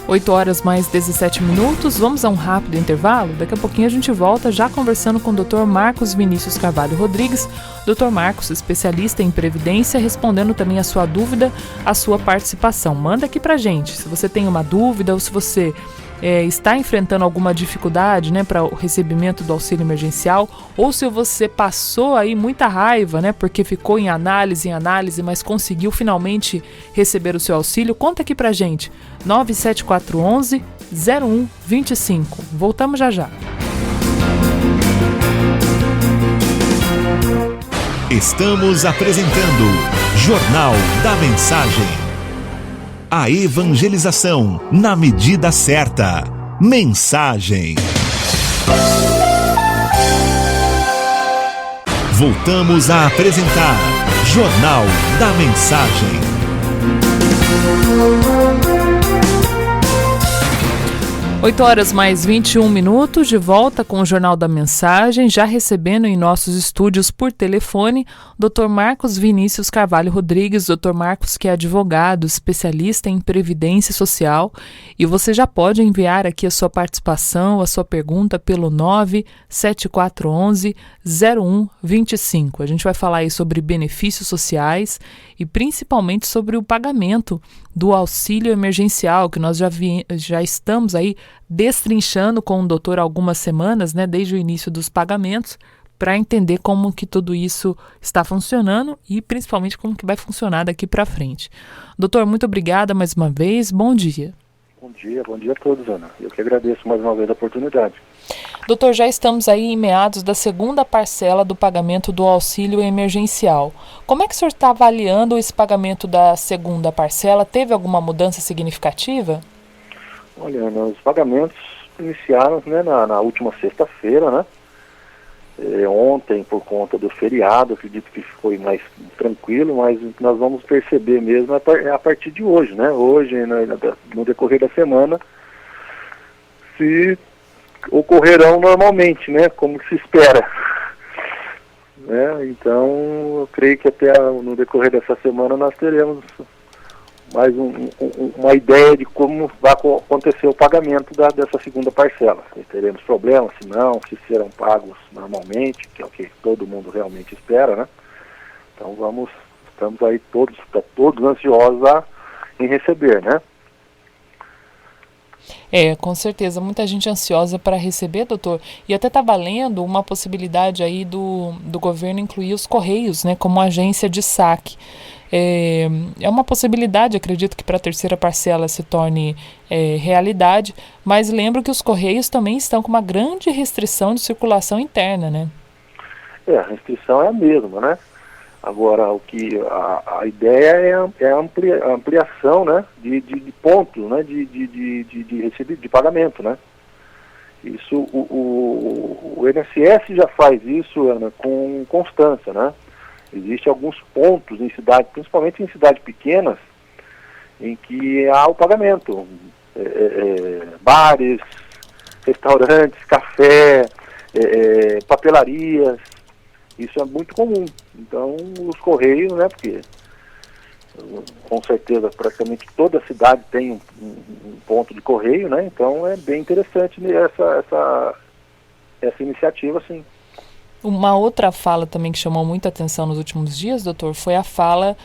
8 horas mais 17 minutos. Vamos a um rápido intervalo? Daqui a pouquinho a gente volta já conversando com o Dr. Marcos Vinícius Carvalho Rodrigues. Dr. Marcos, especialista em Previdência, respondendo também a sua dúvida, a sua participação. Manda aqui pra gente, se você tem uma dúvida ou se você está enfrentando alguma dificuldade, né, para o recebimento do auxílio emergencial, ou se você passou aí muita raiva, né, porque ficou em análise, mas conseguiu finalmente receber o seu auxílio, conta aqui pra gente, 97411-0125. Voltamos já já. Estamos apresentando Jornal da Mensagem. A evangelização na medida certa. Mensagem. Voltamos a apresentar Jornal da Mensagem. 8 horas mais 21 minutos, de volta com o Jornal da Mensagem, já recebendo em nossos estúdios por telefone Dr. Marcos Vinícius Carvalho Rodrigues. Dr. Marcos, que é advogado, especialista em Previdência Social, e você já pode enviar aqui a sua participação, a sua pergunta pelo 97411-0125. A gente vai falar aí sobre benefícios sociais e principalmente sobre o pagamento do auxílio emergencial, que nós já estamos aí destrinchando com o doutor há algumas semanas, né, desde o início dos pagamentos, para entender como que tudo isso está funcionando e principalmente como que vai funcionar daqui para frente. Doutor, muito obrigada mais uma vez, bom dia. Bom dia a todos, Ana. Eu que agradeço mais uma vez a oportunidade. Doutor, já estamos aí em meados da segunda parcela do pagamento do auxílio emergencial. Como é que o senhor está avaliando esse pagamento da segunda parcela? Teve alguma mudança significativa? Olha, Ana, os pagamentos iniciaram, né, na última sexta-feira, né? Ontem, por conta do feriado, acredito que foi mais tranquilo, mas nós vamos perceber mesmo a partir de hoje, né? Hoje, no decorrer da semana, se ocorrerão normalmente, né? Como se espera. Né? Então, eu creio que até no decorrer dessa semana nós teremos mais uma ideia de como vai acontecer o pagamento dessa segunda parcela. Se teremos problemas, se não, se serão pagos normalmente, que é o que todo mundo realmente espera, né? Então estamos aí todos ansiosos em receber, né? Com certeza, muita gente ansiosa para receber, doutor, e até está valendo uma possibilidade aí do governo incluir os Correios, né, como agência de saque. É uma possibilidade, acredito que para a terceira parcela se torne realidade, mas lembro que os Correios também estão com uma grande restrição de circulação interna, né? A restrição é a mesma, né? Agora, a ideia é a ampliação, né, de pontos, né, de pagamento, né? Isso, o INSS já faz isso, Ana, com constância, né? Existem alguns pontos em cidades, principalmente em cidades pequenas, em que há o pagamento. Bares, restaurantes, café, papelarias, isso é muito comum. Então, os Correios, né, porque com certeza praticamente toda cidade tem um ponto de correio, né, então é bem interessante essa iniciativa, sim. Uma outra fala também que chamou muita atenção nos últimos dias, doutor, foi a fala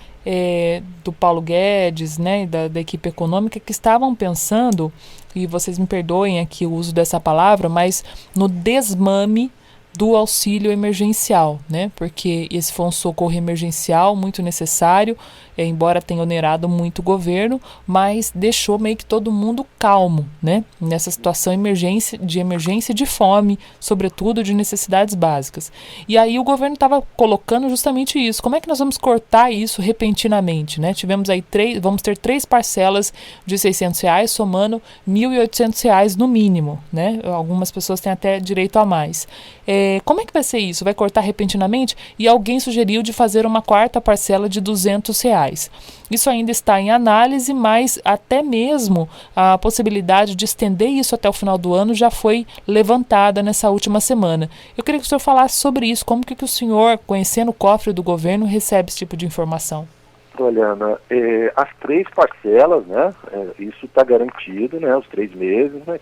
do Paulo Guedes, né, da equipe econômica, que estavam pensando, e vocês me perdoem aqui o uso dessa palavra, mas no desmame do auxílio emergencial, né? Porque esse foi um socorro emergencial muito necessário, embora tenha onerado muito o governo, mas deixou meio que todo mundo calmo, né? Nessa situação de emergência de fome, sobretudo de necessidades básicas. E aí o governo estava colocando justamente isso. Como é que nós vamos cortar isso repentinamente, né? Tivemos aí vamos ter 3 parcelas de R$600, somando R$1.800 no mínimo, né? Algumas pessoas têm até direito a mais. Como é que vai ser isso? Vai cortar repentinamente? E alguém sugeriu de fazer uma 4ª parcela de R$200. reais. Isso ainda está em análise, mas até mesmo a possibilidade de estender isso até o final do ano já foi levantada nessa última semana. Eu queria que o senhor falasse sobre isso, como que o senhor, conhecendo o cofre do governo, recebe esse tipo de informação? Olha, Ana, as 3 parcelas, né, isso está garantido, né, os 3 meses, né,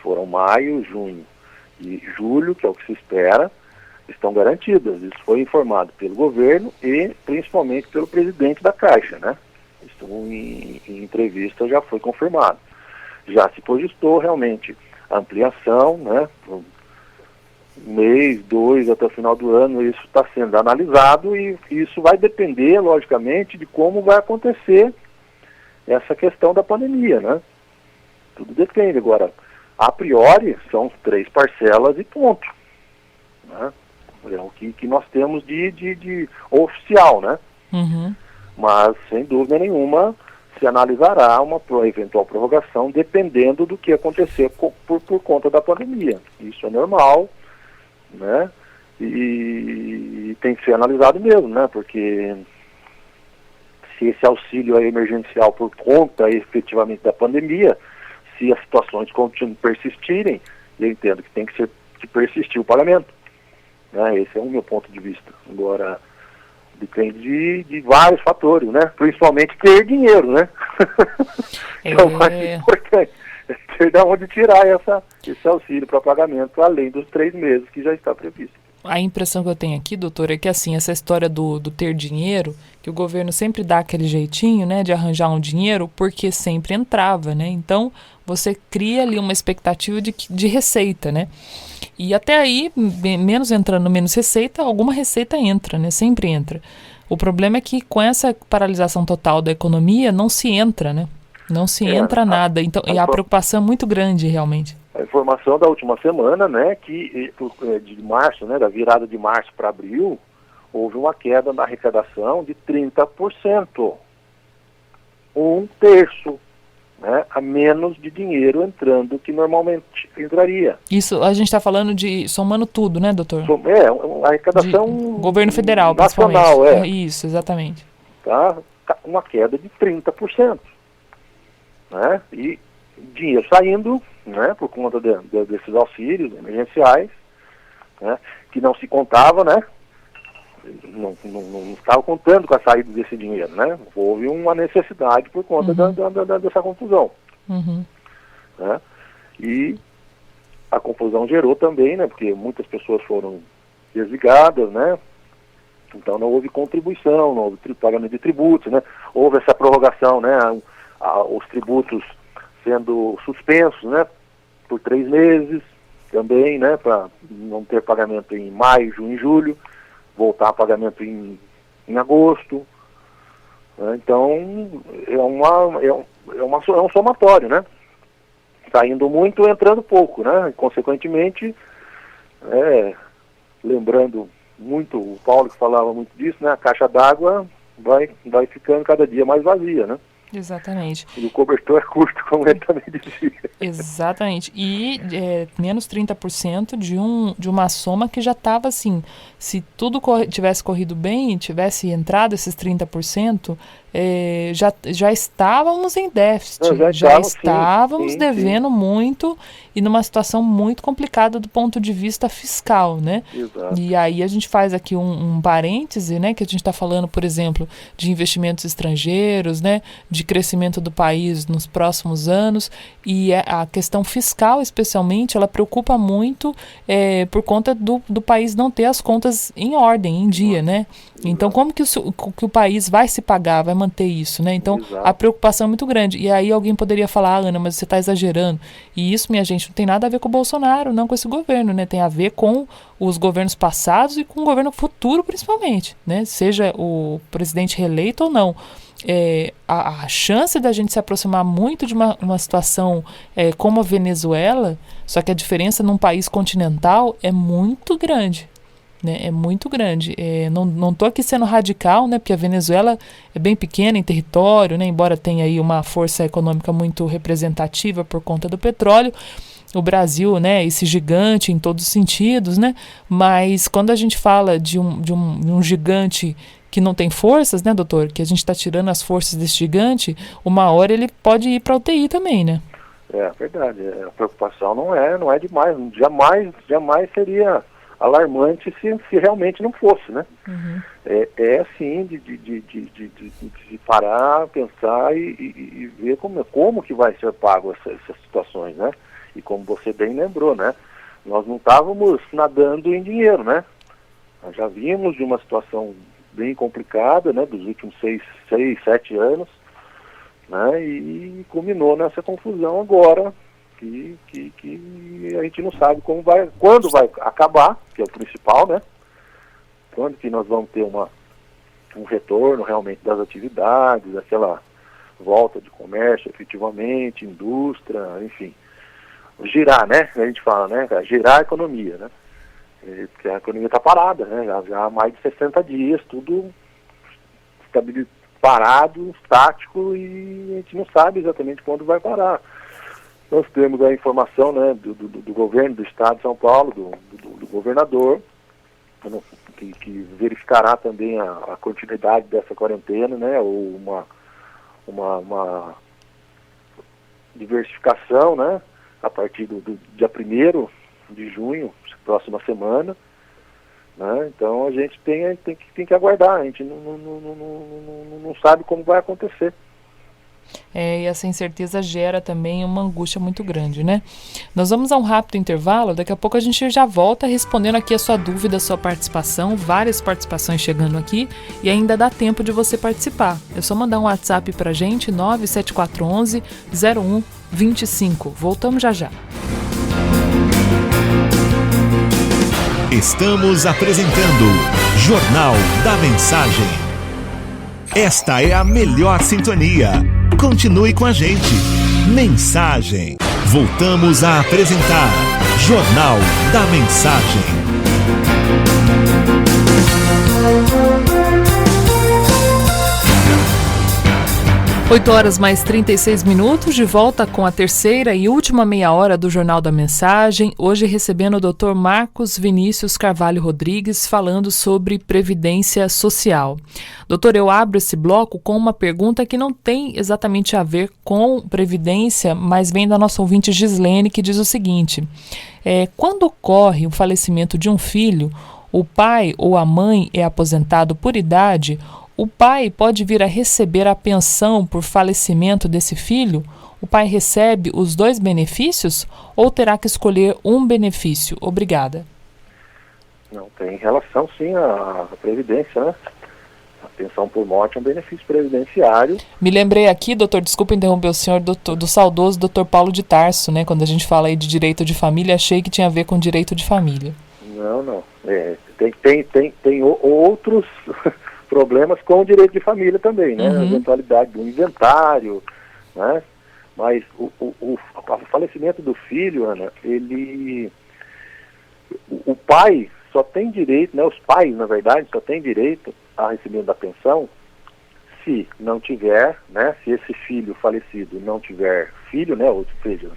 foram maio, junho e julho, que é o que se espera, estão garantidas. Isso foi informado pelo governo e principalmente pelo presidente da Caixa, né? Isso em entrevista já foi confirmado. Já se projetou realmente a ampliação, né? Um mês, 2, até o final do ano, isso está sendo analisado e isso vai depender, logicamente, de como vai acontecer essa questão da pandemia, né? Tudo depende. Agora, a priori, são 3 parcelas e ponto, né? É o que nós temos de oficial, né? Uhum. Mas, sem dúvida nenhuma, se analisará uma eventual prorrogação dependendo do que acontecer por conta da pandemia. Isso é normal, né? E tem que ser analisado mesmo, né? Porque se esse auxílio é emergencial por conta efetivamente da pandemia, se as situações persistirem, eu entendo que tem que persistir o pagamento. Esse é o meu ponto de vista. Agora, depende de vários fatores, né? Principalmente ter dinheiro, né? Que é o mais importante. Ter de onde tirar esse auxílio para pagamento, além dos 3 meses que já está previsto. A impressão que eu tenho aqui, doutor, é que assim, essa história do ter dinheiro, que o governo sempre dá aquele jeitinho, né, de arranjar um dinheiro, porque sempre entrava, né? Então, você cria ali uma expectativa de receita, né? E até aí, menos entrando, menos receita, alguma receita entra, né? Sempre entra. O problema é que com essa paralisação total da economia, não se entra, né? Não se entra nada. Então, e a preocupação é muito grande, realmente. A informação da última semana, né, que de março, né, da virada de março para abril, houve uma queda na arrecadação de 30%. 1/3, né, a menos de dinheiro entrando que normalmente entraria. Isso a gente está falando de somando tudo, né, doutor? A arrecadação governo federal, nacional, Isso, exatamente. Tá? Uma queda de 30%. Né? E dinheiro saindo, né, por conta desses auxílios emergenciais, né, que não se contava, né, não estava contando com a saída desse dinheiro, né, houve uma necessidade por conta dessa confusão. Né, e a confusão gerou também, né, porque muitas pessoas foram desligadas, né, então não houve contribuição, não houve pagamento de tributos, né, houve essa prorrogação, né, os tributos sendo suspensos, né, por 3 meses também, né, para não ter pagamento em maio, junho e julho, voltar a pagamento em agosto. Né, então, é um somatório, né, saindo muito, entrando pouco, né, e, consequentemente, lembrando muito, o Paulo que falava muito disso, né, a caixa d'água vai ficando cada dia mais vazia, né. Exatamente. E o cobertor é curto, como ele também dizia. Exatamente. E menos 30% de uma soma que já estava assim, se tudo tivesse corrido bem, tivesse entrado esses 30%, já estávamos em déficit, já estávamos devendo muito e numa situação muito complicada do ponto de vista fiscal, né? Exato. E aí a gente faz aqui um parêntese, né, que a gente está falando, por exemplo, de investimentos estrangeiros, né, de crescimento do país nos próximos anos, e a questão fiscal, especialmente, ela preocupa muito por conta do país não ter as contas em ordem, em dia, né? Então, como que o país vai se pagar, vai manter isso, né? Então, a preocupação é muito grande. E aí alguém poderia falar, Ana, mas você está exagerando. E isso, minha gente, não tem nada a ver com o Bolsonaro, não com esse governo, né? Tem a ver com os governos passados e com o governo futuro, principalmente, né? Seja o presidente reeleito ou não. A chance da gente se aproximar muito de uma situação como a Venezuela, só que a diferença num país continental é muito grande. Né, é muito grande. Não estou aqui sendo radical, né, porque a Venezuela é bem pequena em território, né, embora tenha aí uma força econômica muito representativa por conta do petróleo. O Brasil, né, esse gigante em todos os sentidos, né, mas quando a gente fala de um gigante que não tem forças, né, doutor? Que a gente está tirando as forças desse gigante, uma hora ele pode ir para UTI também, né? É verdade. A preocupação não é demais. Jamais seria alarmante se realmente não fosse, né? Uhum. É assim de parar, pensar e ver como que vai ser pago essas situações, né? E como você bem lembrou, né? Nós não estávamos nadando em dinheiro, né? Nós já vimos de uma situação bem complicada, né? Dos últimos 6, 7 anos, né? E culminou nessa confusão agora, que a gente não sabe quando vai acabar, que é o principal, né? Quando que nós vamos ter um retorno realmente das atividades, aquela volta de comércio efetivamente, indústria, enfim. Girar, né? A gente fala, né? Girar a economia, né? Porque a economia está parada, né? Já há mais de 60 dias, tudo parado, estático, e a gente não sabe exatamente quando vai parar. Nós temos a informação, né, do governo do estado de São Paulo, do governador, que verificará também a continuidade dessa quarentena, né? Ou uma diversificação, né? A partir do dia 1º de junho, próxima semana, né? Então a gente tem que aguardar, a gente não sabe como vai acontecer. E essa incerteza gera também uma angústia muito grande, né? Nós vamos a um rápido intervalo, daqui a pouco a gente já volta respondendo aqui a sua dúvida, a sua participação, várias participações chegando aqui e ainda dá tempo de você participar. É só mandar um WhatsApp pra gente, 97411-0125. Voltamos já já. Estamos apresentando Jornal da Mensagem. Esta é a melhor sintonia. Continue com a gente. Mensagem. Voltamos a apresentar Jornal da Mensagem. 8h mais 36, de volta com a terceira e última meia hora do Jornal da Mensagem, hoje recebendo o Dr. Marcos Vinícius Carvalho Rodrigues falando sobre Previdência Social. Doutor, eu abro esse bloco com uma pergunta que não tem exatamente a ver com Previdência, mas vem da nossa ouvinte Gislene, que diz o seguinte: quando ocorre o falecimento de um filho, o pai ou a mãe é aposentado por idade, o pai pode vir a receber a pensão por falecimento desse filho? O pai recebe os dois benefícios ou terá que escolher um benefício? Obrigada. Não, tem relação sim à Previdência, né? A pensão por morte é um benefício previdenciário. Me lembrei aqui, doutor, desculpa interromper o senhor, do saudoso doutor Paulo de Tarso, né? Quando a gente fala aí de direito de família, achei que tinha a ver com direito de família. Não. Tem outros... problemas com o direito de família também, né? A eventualidade do inventário, né? Mas o falecimento do filho, Ana, o pai só tem direito, né? Os pais, na verdade, só têm direito a recebimento da pensão se não tiver, né? Se esse filho falecido não tiver filho, né? Ou seja,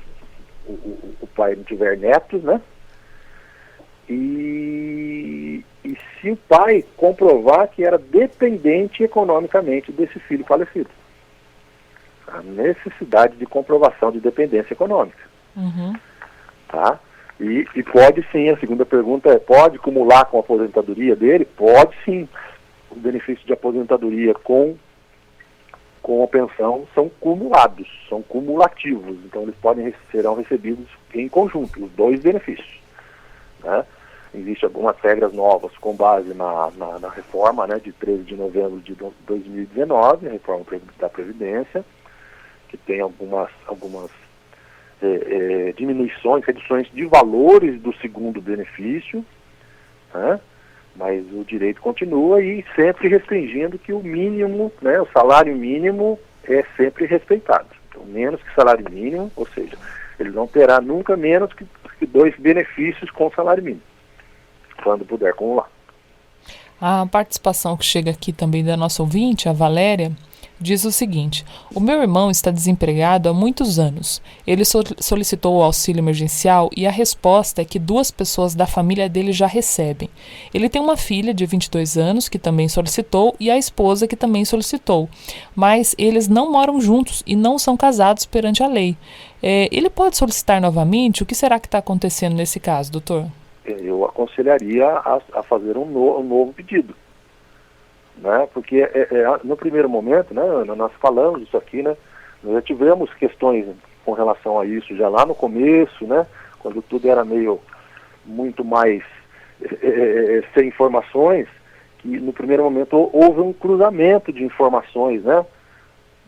o pai não tiver netos, né? E se o pai comprovar que era dependente economicamente desse filho falecido. A necessidade de comprovação de dependência econômica. Tá? E pode sim, a segunda pergunta é, pode acumular com a aposentadoria dele? Pode sim. O benefício de aposentadoria com a pensão são cumulados, são cumulativos. Então eles serão recebidos em conjunto, os dois benefícios. Né? Existem algumas regras novas com base na reforma, né, de 13 de novembro de 2019, a reforma da Previdência, que tem algumas reduções de valores do segundo benefício, né, mas o direito continua e sempre restringindo que o mínimo, né, o salário mínimo é sempre respeitado. Então, menos que salário mínimo, ou seja, ele não terá nunca menos que dois benefícios com salário mínimo, quando puder acumular. A participação que chega aqui também da nossa ouvinte, a Valéria, Diz o seguinte: o meu irmão está desempregado há muitos anos. Ele solicitou o auxílio emergencial e a resposta é que 2 pessoas da família dele já recebem. Ele tem uma filha de 22 anos que também solicitou e a esposa que também solicitou, mas eles não moram juntos e não são casados perante a lei. Ele pode solicitar novamente? O que será que está acontecendo nesse caso, doutor? Eu aconselharia a fazer um novo pedido. Né? Porque no primeiro momento, né, nós falamos isso aqui, né, nós já tivemos questões com relação a isso já lá no começo, né, quando tudo era muito mais sem informações, que no primeiro momento houve um cruzamento de informações, né,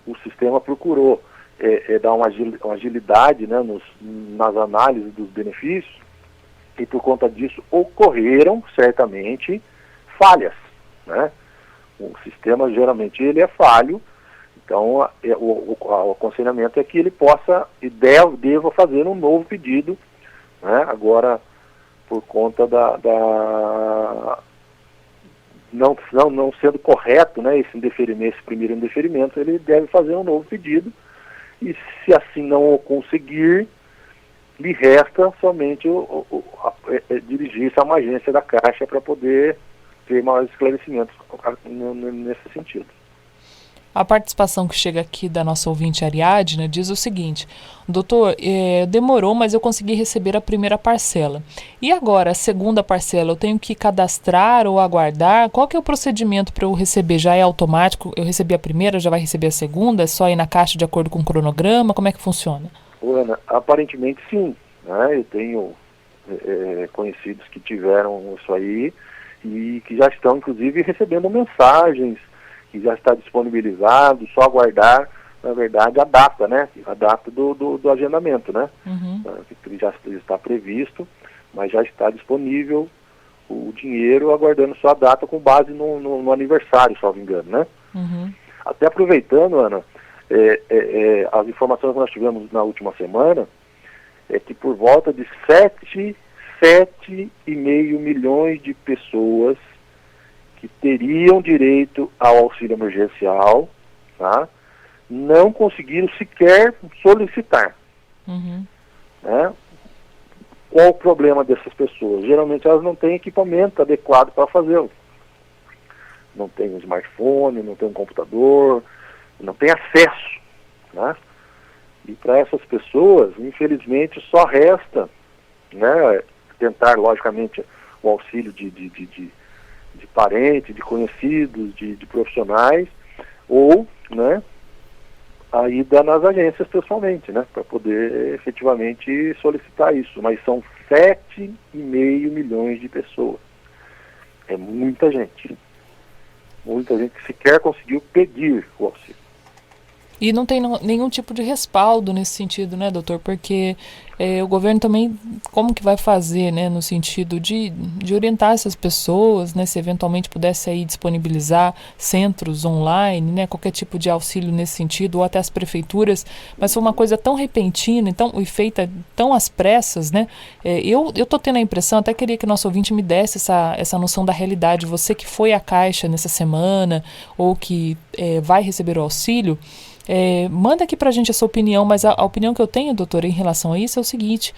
o sistema procurou dar uma agilidade, né, nas análises dos benefícios, e por conta disso ocorreram certamente falhas, né. O sistema geralmente ele é falho, então o aconselhamento é que ele possa e deva fazer um novo pedido, né? Agora, por conta não sendo correto, né, esse primeiro indeferimento, ele deve fazer um novo pedido, e se assim não o conseguir, lhe resta somente dirigir-se a uma agência da Caixa para poder ter maiores esclarecimentos nesse sentido. A participação que chega aqui da nossa ouvinte Ariadna diz o seguinte: doutor, demorou, mas eu consegui receber a primeira parcela. E agora, a segunda parcela, eu tenho que cadastrar ou aguardar? Qual que é o procedimento para eu receber? Já é automático? Eu recebi a primeira, já vai receber a segunda? É só ir na Caixa de acordo com o cronograma? Como é que funciona? Ana, aparentemente sim, né? Eu tenho conhecidos que tiveram isso aí, e que já estão, inclusive, recebendo mensagens, que já está disponibilizado, só aguardar, na verdade, a data, né? A data do agendamento, né? Uhum. Que já está previsto, mas já está disponível o dinheiro, aguardando só a data com base no aniversário, salvo engano, né? Uhum. Até aproveitando, Ana, as informações que nós tivemos na última semana, é que por volta de 7,5 milhões de pessoas que teriam direito ao auxílio emergencial, tá, não conseguiram sequer solicitar. Uhum. Né? Qual o problema dessas pessoas? Geralmente elas não têm equipamento adequado para fazê-lo. Não tem um smartphone, não tem um computador, não tem acesso. Né? E para essas pessoas, infelizmente, só resta, né, tentar, logicamente, o auxílio de parentes, de conhecidos, de profissionais, ou, né, a ida nas agências pessoalmente, né, para poder efetivamente solicitar isso. Mas são 7,5 milhões de pessoas. É muita gente. Muita gente que sequer conseguiu pedir o auxílio. E não tem nenhum tipo de respaldo nesse sentido, né, doutor? Porque o governo também, como que vai fazer, né, no sentido de orientar essas pessoas, né, se eventualmente pudesse aí disponibilizar centros online, né, qualquer tipo de auxílio nesse sentido, ou até as prefeituras, mas foi uma coisa tão repentina, então, e feita tão às pressas, né? Eu tô tendo a impressão, até queria que o nosso ouvinte me desse essa noção da realidade, você que foi à Caixa nessa semana, ou que vai receber o auxílio, manda aqui pra gente a sua opinião, mas a opinião que eu tenho, doutora, em relação a isso é o seguinte: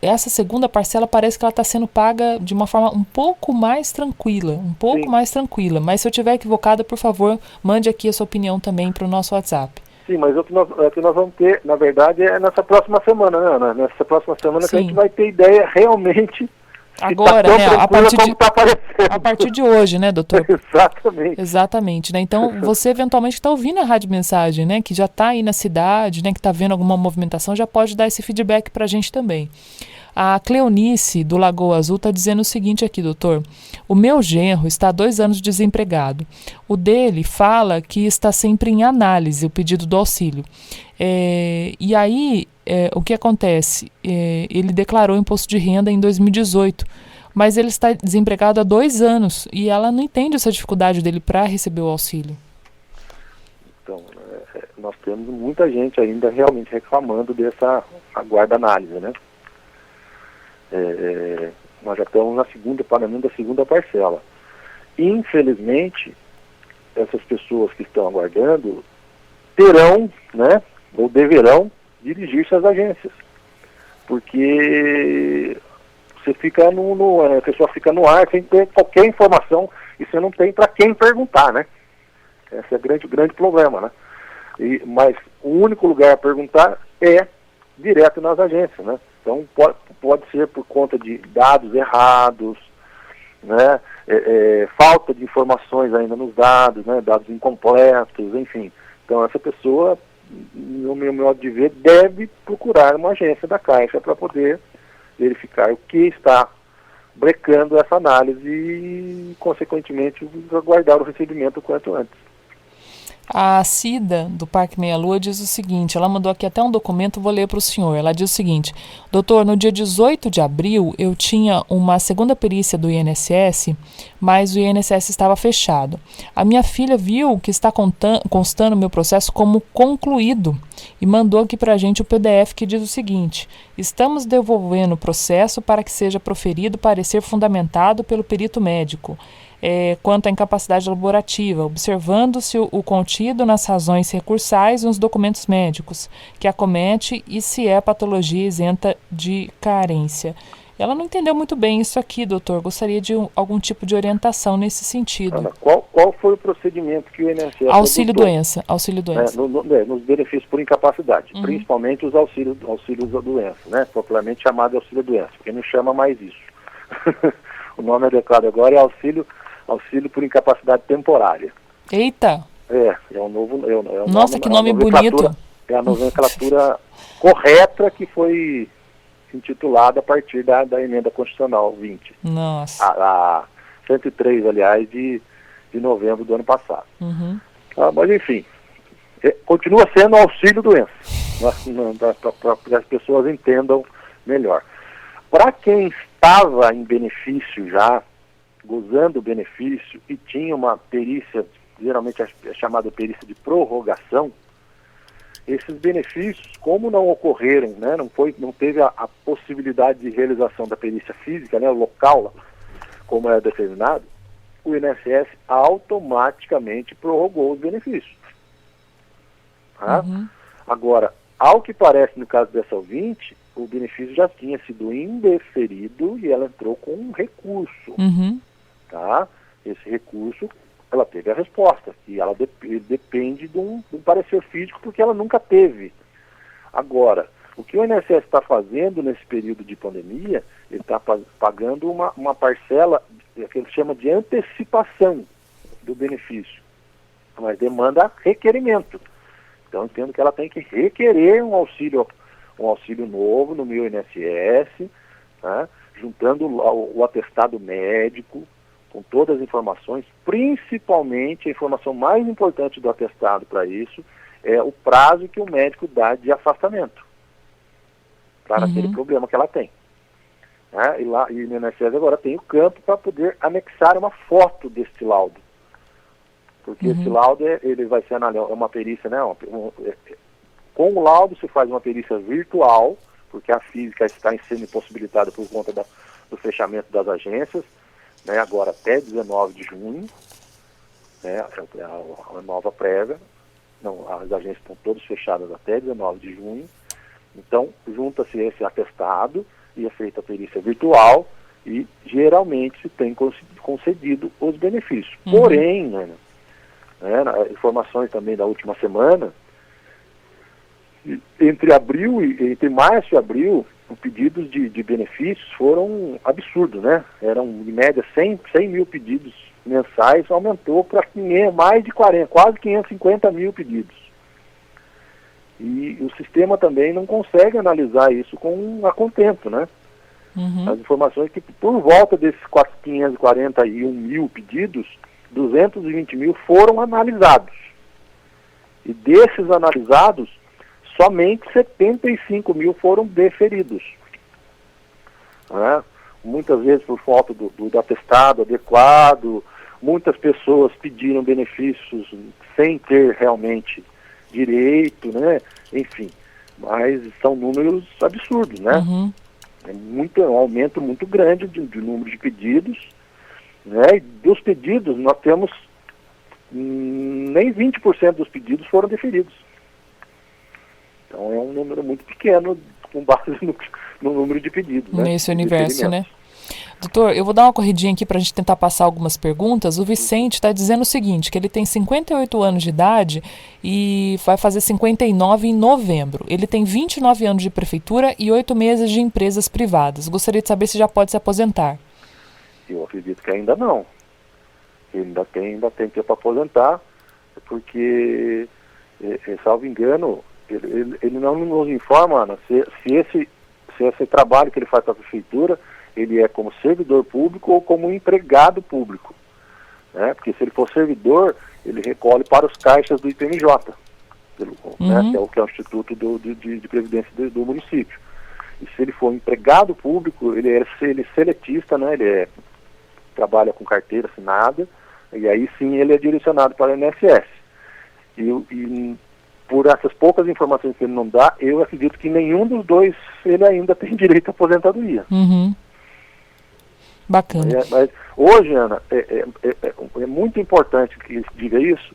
essa segunda parcela parece que ela está sendo paga de uma forma um pouco mais tranquila, Sim. Mas se eu estiver equivocada, por favor, mande aqui a sua opinião também para o nosso WhatsApp. Sim, mas o que nós vamos ter, na verdade, é nessa próxima semana, né, Ana? Nessa próxima semana que a gente vai ter ideia realmente. Agora, tá né, a partir de hoje, né, doutor? Exatamente, né? Então, você eventualmente está ouvindo a rádio mensagem, né, que já está aí na cidade, né, que está vendo alguma movimentação, já pode dar esse feedback para a gente também. A Cleonice, do Lagoa Azul, está dizendo o seguinte aqui, doutor: o meu genro está há 2 anos desempregado. O dele fala que está sempre em análise o pedido do auxílio. E aí, o que acontece? Ele declarou imposto de renda em 2018, mas ele está desempregado há 2 anos e ela não entende essa dificuldade dele para receber o auxílio. Então, nós temos muita gente ainda realmente reclamando dessa aguarda-análise, né? Nós já estamos no pagamento da segunda parcela. Infelizmente, essas pessoas que estão aguardando terão, né, ou deverão dirigir-se às agências, porque você fica a pessoa fica no ar sem ter qualquer informação e você não tem para quem perguntar, né? Esse é o grande problema, né? Mas o único lugar a perguntar é direto nas agências, né? Então pode ser por conta de dados errados, né? Falta de informações ainda nos dados, né? Dados incompletos, enfim. Então essa pessoa, no meu modo de ver, deve procurar uma agência da Caixa para poder verificar o que está brecando essa análise e, consequentemente, aguardar o recebimento o quanto antes. A Cida, do Parque Meia Lua, diz o seguinte, ela mandou aqui até um documento, vou ler para o senhor. Ela diz o seguinte: doutor, no dia 18 de abril eu tinha uma segunda perícia do INSS, mas o INSS estava fechado. A minha filha viu que está constando meu processo como concluído e mandou aqui para a gente o PDF que diz o seguinte: estamos devolvendo o processo para que seja proferido parecer fundamentado pelo perito médico. Quanto à incapacidade laborativa, observando-se o contido nas razões recursais e nos documentos médicos que acomete e se é patologia isenta de carência. Ela não entendeu muito bem isso aqui, doutor. Gostaria de algum tipo de orientação nesse sentido. Ana, qual foi o procedimento que o INSS Auxílio-doença. Nos benefícios por incapacidade, principalmente os auxílios da doença, né? Popularmente chamado auxílio-doença, porque não chama mais isso. O nome adequado agora é auxílio por incapacidade temporária. Eita! É um novo... Nossa, que nome bonito! É a nomenclatura correta que foi intitulada a partir da emenda constitucional 20. Nossa! A 103, aliás, de novembro do ano passado. Mas, enfim, continua sendo auxílio-doença, para que as pessoas entendam melhor. Para quem estava em benefício já, gozando o benefício e tinha uma perícia, geralmente é chamada perícia de prorrogação, esses benefícios, como não ocorreram, né, não teve a possibilidade de realização da perícia física, né, o local, como é determinado, o INSS automaticamente prorrogou os benefícios. Tá? Agora, ao que parece no caso dessa ouvinte, o benefício já tinha sido indeferido e ela entrou com um recurso. Tá? Esse recurso, ela teve a resposta, e ela depende de um parecer físico, porque ela nunca teve. Agora, o que o INSS está fazendo nesse período de pandemia, ele está pagando uma parcela que ele chama de antecipação do benefício, mas demanda requerimento. Então, eu entendo que ela tem que requerer um auxílio novo no meu INSS, tá? Juntando o atestado médico, com todas as informações, principalmente a informação mais importante do atestado para isso é o prazo que o médico dá de afastamento para aquele problema que ela tem. Né? E no INSS agora tem o campo para poder anexar uma foto desse laudo. Porque esse laudo ele vai ser analisado, é uma perícia, né? Com o laudo se faz uma perícia virtual, porque a física está sendo impossibilitada por conta do fechamento das agências, né? Agora até 19 de junho, né? A nova prévia, não, as agências estão todas fechadas até 19 de junho, então junta-se esse atestado e é feita a perícia virtual e geralmente se tem concedido os benefícios. Porém, informações também da última semana, entre março e abril, os pedidos de benefícios foram absurdos, né? Eram, em média, 100 mil pedidos mensais, aumentou para mais de 40, quase 550 mil pedidos. E o sistema também não consegue analisar isso a contento, né? As informações que, por volta desses 541 mil pedidos, 220 mil foram analisados. E desses analisados, somente 75 mil foram deferidos. Né? Muitas vezes por falta do atestado adequado, muitas pessoas pediram benefícios sem ter realmente direito, né? Enfim, mas são números absurdos, né? É um aumento muito grande de número de pedidos, né? E dos pedidos nós temos nem 20% dos pedidos foram deferidos. Então é um número muito pequeno com base no número de pedidos. Nesse universo, né? Doutor, eu vou dar uma corridinha aqui para a gente tentar passar algumas perguntas. O Vicente está dizendo o seguinte, que ele tem 58 anos de idade e vai fazer 59 em novembro. Ele tem 29 anos de prefeitura e 8 meses de empresas privadas. Gostaria de saber se já pode se aposentar. Eu acredito que ainda não. Ele ainda tem tempo para aposentar, porque, salvo engano, ele não nos informa, Ana, se esse trabalho que ele faz para a prefeitura, ele é como servidor público ou como empregado público, né? Porque se ele for servidor, ele recolhe para os caixas do IPMJ, né? que é o Instituto de Previdência do município. E se ele for empregado público, ele é seletista, né? Ele trabalha com carteira assinada, e aí sim ele é direcionado para o INSS. E por essas poucas informações que ele não dá, eu acredito que nenhum dos dois ele ainda tem direito à aposentadoria. Bacana. Mas hoje, Ana, é muito importante que se diga isso,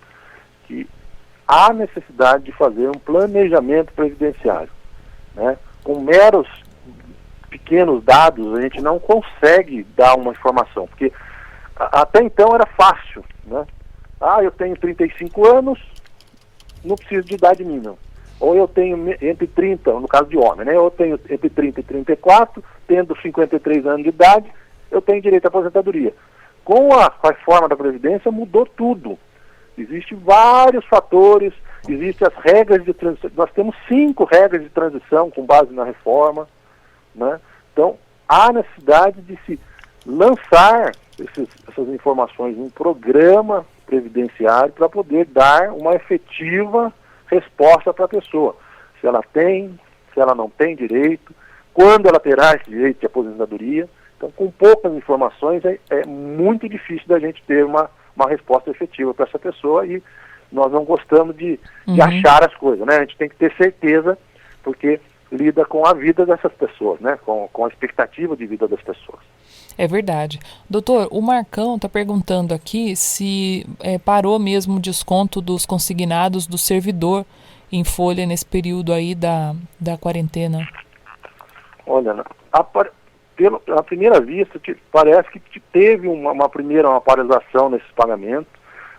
que há necessidade de fazer um planejamento previdenciário, né? Com meros pequenos dados, a gente não consegue dar uma informação, porque até então era fácil, né? Eu tenho 35 anos, não preciso de idade mínima. Ou eu tenho entre 30, no caso de homem, né? Eu tenho entre 30 e 34, tendo 53 anos de idade, eu tenho direito à aposentadoria. Com a reforma da Previdência mudou tudo. Existem vários fatores, existem as regras de transição. Nós temos 5 regras de transição com base na reforma, né? Então, há necessidade de se lançar essas informações em um programa previdenciário para poder dar uma efetiva resposta para a pessoa. Se ela tem, se ela não tem direito, quando ela terá esse direito de aposentadoria. Então, com poucas informações, é muito difícil da gente ter uma resposta efetiva para essa pessoa, e nós não gostamos de achar as coisas, né? A gente tem que ter certeza, porque lida com a vida dessas pessoas, né? Com a expectativa de vida das pessoas. É verdade. Doutor, o Marcão está perguntando aqui se parou mesmo o desconto dos consignados do servidor em folha nesse período aí da quarentena. Olha, à primeira vista, parece que teve uma paralisação nesses pagamentos,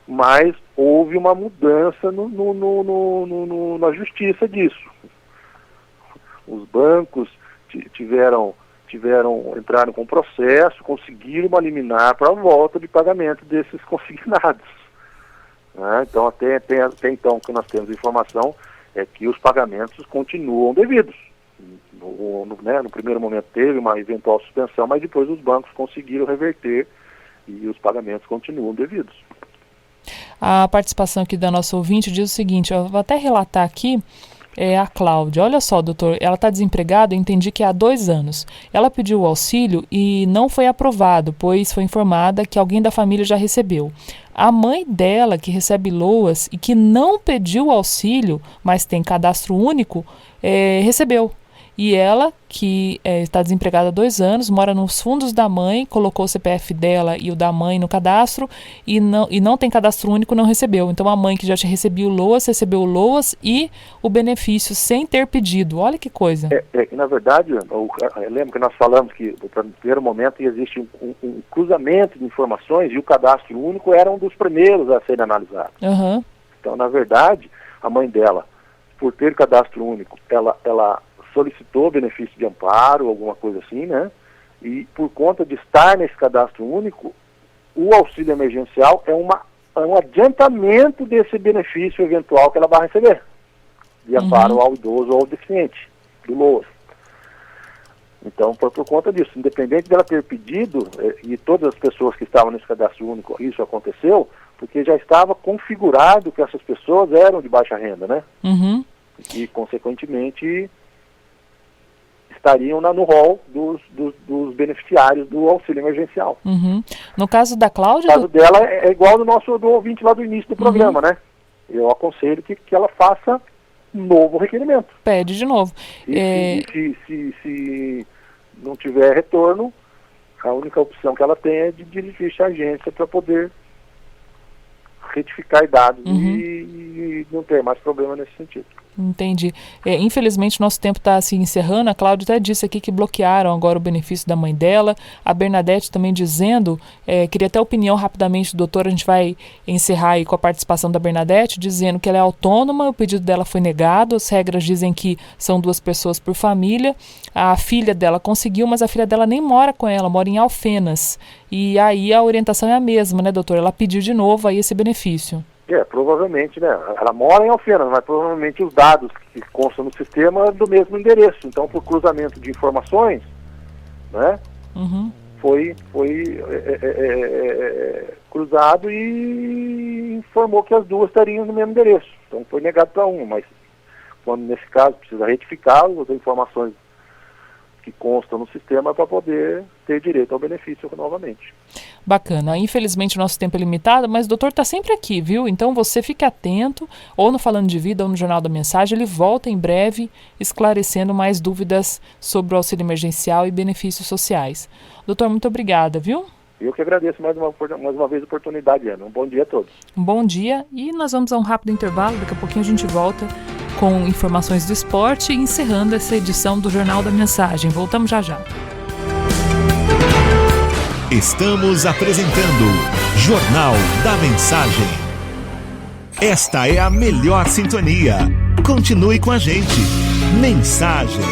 mas houve uma mudança na justiça disso. Os bancos entraram com processo, conseguiram uma liminar para a volta de pagamento desses consignados, né? Então, até então, que nós temos informação é que os pagamentos continuam devidos. No primeiro momento teve uma eventual suspensão, mas depois os bancos conseguiram reverter e os pagamentos continuam devidos. A participação aqui da nossa ouvinte diz o seguinte, eu vou até relatar aqui, a Cláudia. Olha só, doutor, ela está desempregada, eu entendi que há 2 anos. Ela pediu o auxílio e não foi aprovado, pois foi informada que alguém da família já recebeu. A mãe dela, que recebe LOAS e que não pediu auxílio, mas tem cadastro único, recebeu. E ela, que está desempregada há 2 anos, mora nos fundos da mãe, colocou o CPF dela e o da mãe no cadastro e não tem cadastro único, não recebeu. Então a mãe que já recebeu o LOAS, recebeu o LOAS e o benefício sem ter pedido. Olha que coisa. Na verdade, eu lembro que nós falamos que no primeiro momento existe um cruzamento de informações e o cadastro único era um dos primeiros a serem analisados. Uhum. Então, na verdade, a mãe dela, por ter cadastro único, ela solicitou benefício de amparo, alguma coisa assim, né? E por conta de estar nesse cadastro único, o auxílio emergencial é um adiantamento desse benefício eventual que ela vai receber, de amparo ao idoso ou ao deficiente, do LOAS. Então, por conta disso, independente dela ter pedido, e todas as pessoas que estavam nesse cadastro único, isso aconteceu, porque já estava configurado que essas pessoas eram de baixa renda, né? Uhum. E, consequentemente, estariam no rol dos beneficiários do auxílio emergencial. Uhum. No caso da Cláudia... O caso dela é igual do ouvinte lá do início do programa, né? Eu aconselho que ela faça um novo requerimento. Pede de novo. E se não tiver retorno, a única opção que ela tem é de dirigir-se à agência para poder retificar dados e não ter mais problema nesse sentido. Entendi. Infelizmente, nosso tempo está se encerrando. A Cláudia até disse aqui que bloquearam agora o benefício da mãe dela. A Bernadette também dizendo, queria até a opinião rapidamente do doutor, a gente vai encerrar aí com a participação da Bernadette, dizendo que ela é autônoma, o pedido dela foi negado, as regras dizem que são 2 pessoas por família. A filha dela conseguiu, mas a filha dela nem mora com ela, mora em Alfenas. E aí a orientação é a mesma, né, doutor? Ela pediu de novo aí esse benefício. Provavelmente, né? Ela mora em Alfenas, mas provavelmente os dados que constam no sistema é do mesmo endereço. Então, por cruzamento de informações, né? Foi cruzado e informou que as 2 estariam no mesmo endereço. Então, foi negado para uma, mas quando nesse caso precisa retificar as informações que constam no sistema para poder ter direito ao benefício novamente. Bacana. Infelizmente o nosso tempo é limitado, mas o doutor está sempre aqui, viu? Então você fique atento, ou no Falando de Vida ou no Jornal da Mensagem, ele volta em breve esclarecendo mais dúvidas sobre o auxílio emergencial e benefícios sociais. Doutor, muito obrigada, viu? Eu que agradeço mais uma vez a oportunidade, Ana. Um bom dia a todos. Um bom dia e nós vamos a um rápido intervalo, daqui a pouquinho a gente volta com informações do esporte e encerrando essa edição do Jornal da Mensagem. Voltamos já já. Estamos apresentando Jornal da Mensagem. Esta é a melhor sintonia. Continue com a gente. Mensagem.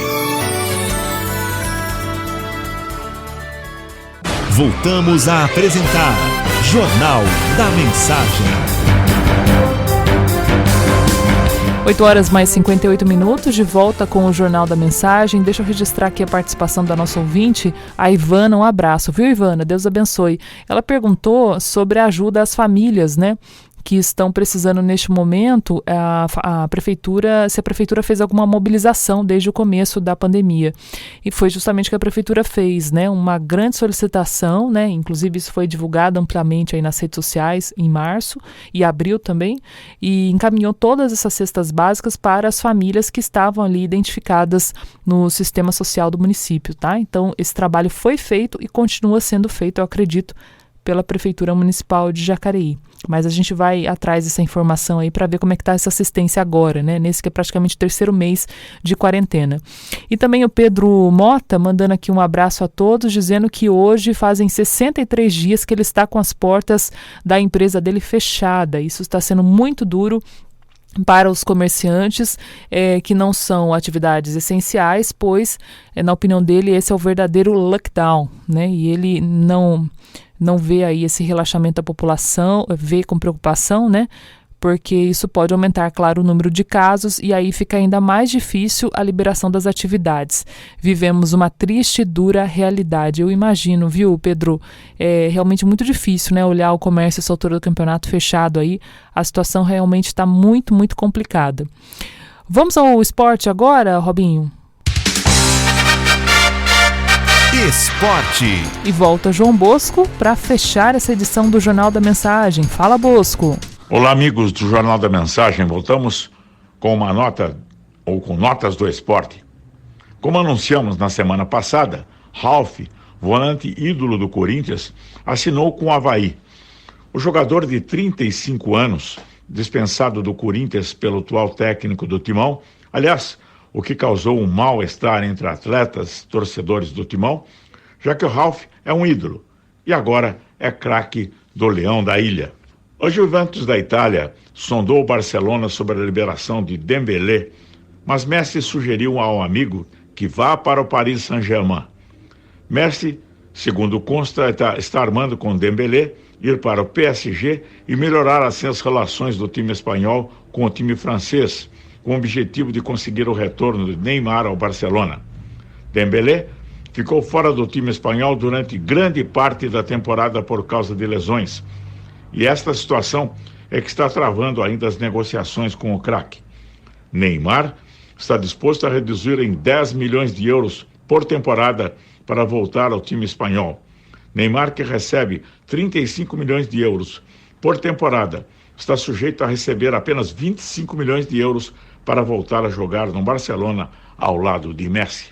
Voltamos a apresentar Jornal da Mensagem. 8h mais 58, de volta com o Jornal da Mensagem. Deixa eu registrar aqui a participação da nossa ouvinte, a Ivana. Um abraço, viu, Ivana? Deus abençoe. Ela perguntou sobre a ajuda às famílias, né, que estão precisando neste momento, a prefeitura, se a prefeitura fez alguma mobilização desde o começo da pandemia. E foi justamente o que a prefeitura fez, né? Uma grande solicitação, né? Inclusive isso foi divulgado amplamente aí nas redes sociais em março e abril também, e encaminhou todas essas cestas básicas para as famílias que estavam ali identificadas no sistema social do município, tá? Então esse trabalho foi feito e continua sendo feito, eu acredito, pela Prefeitura Municipal de Jacareí. Mas a gente vai atrás dessa informação aí para ver como é que está essa assistência agora, né? Nesse que é praticamente o 3º mês de quarentena. E também o Pedro Mota mandando aqui um abraço a todos, dizendo que hoje fazem 63 dias que ele está com as portas da empresa dele fechada. Isso está sendo muito duro para os comerciantes que não são atividades essenciais, pois, na opinião dele, esse é o verdadeiro lockdown, né? E ele não vê aí esse relaxamento da população, vê com preocupação, né? Porque isso pode aumentar, claro, o número de casos e aí fica ainda mais difícil a liberação das atividades. Vivemos uma triste e dura realidade. Eu imagino, viu, Pedro? É realmente muito difícil, né? Olhar o comércio essa altura do campeonato fechado aí. A situação realmente está muito, muito complicada. Vamos ao esporte agora, Robinho? Esporte. E volta João Bosco para fechar essa edição do Jornal da Mensagem. Fala, Bosco. Olá, amigos do Jornal da Mensagem. Voltamos com uma nota, ou com notas do esporte. Como anunciamos na semana passada, Ralf, volante ídolo do Corinthians, assinou com o Avaí. O jogador de 35 anos, dispensado do Corinthians pelo atual técnico do Timão, aliás, o que causou um mal-estar entre atletas, torcedores do Timão, já que o Ralf é um ídolo e agora é craque do Leão da Ilha. O Juventus da Itália sondou o Barcelona sobre a liberação de Dembélé, mas Messi sugeriu ao amigo que vá para o Paris Saint-Germain. Messi, segundo consta, está armando com Dembélé ir para o PSG e melhorar assim as relações do time espanhol com o time francês, com o objetivo de conseguir o retorno de Neymar ao Barcelona. Dembélé ficou fora do time espanhol durante grande parte da temporada por causa de lesões. E esta situação é que está travando ainda as negociações com o craque. Neymar está disposto a reduzir em 10 milhões de euros por temporada para voltar ao time espanhol. Neymar, que recebe 35 milhões de euros por temporada, está sujeito a receber apenas 25 milhões de euros para voltar a jogar no Barcelona ao lado de Messi.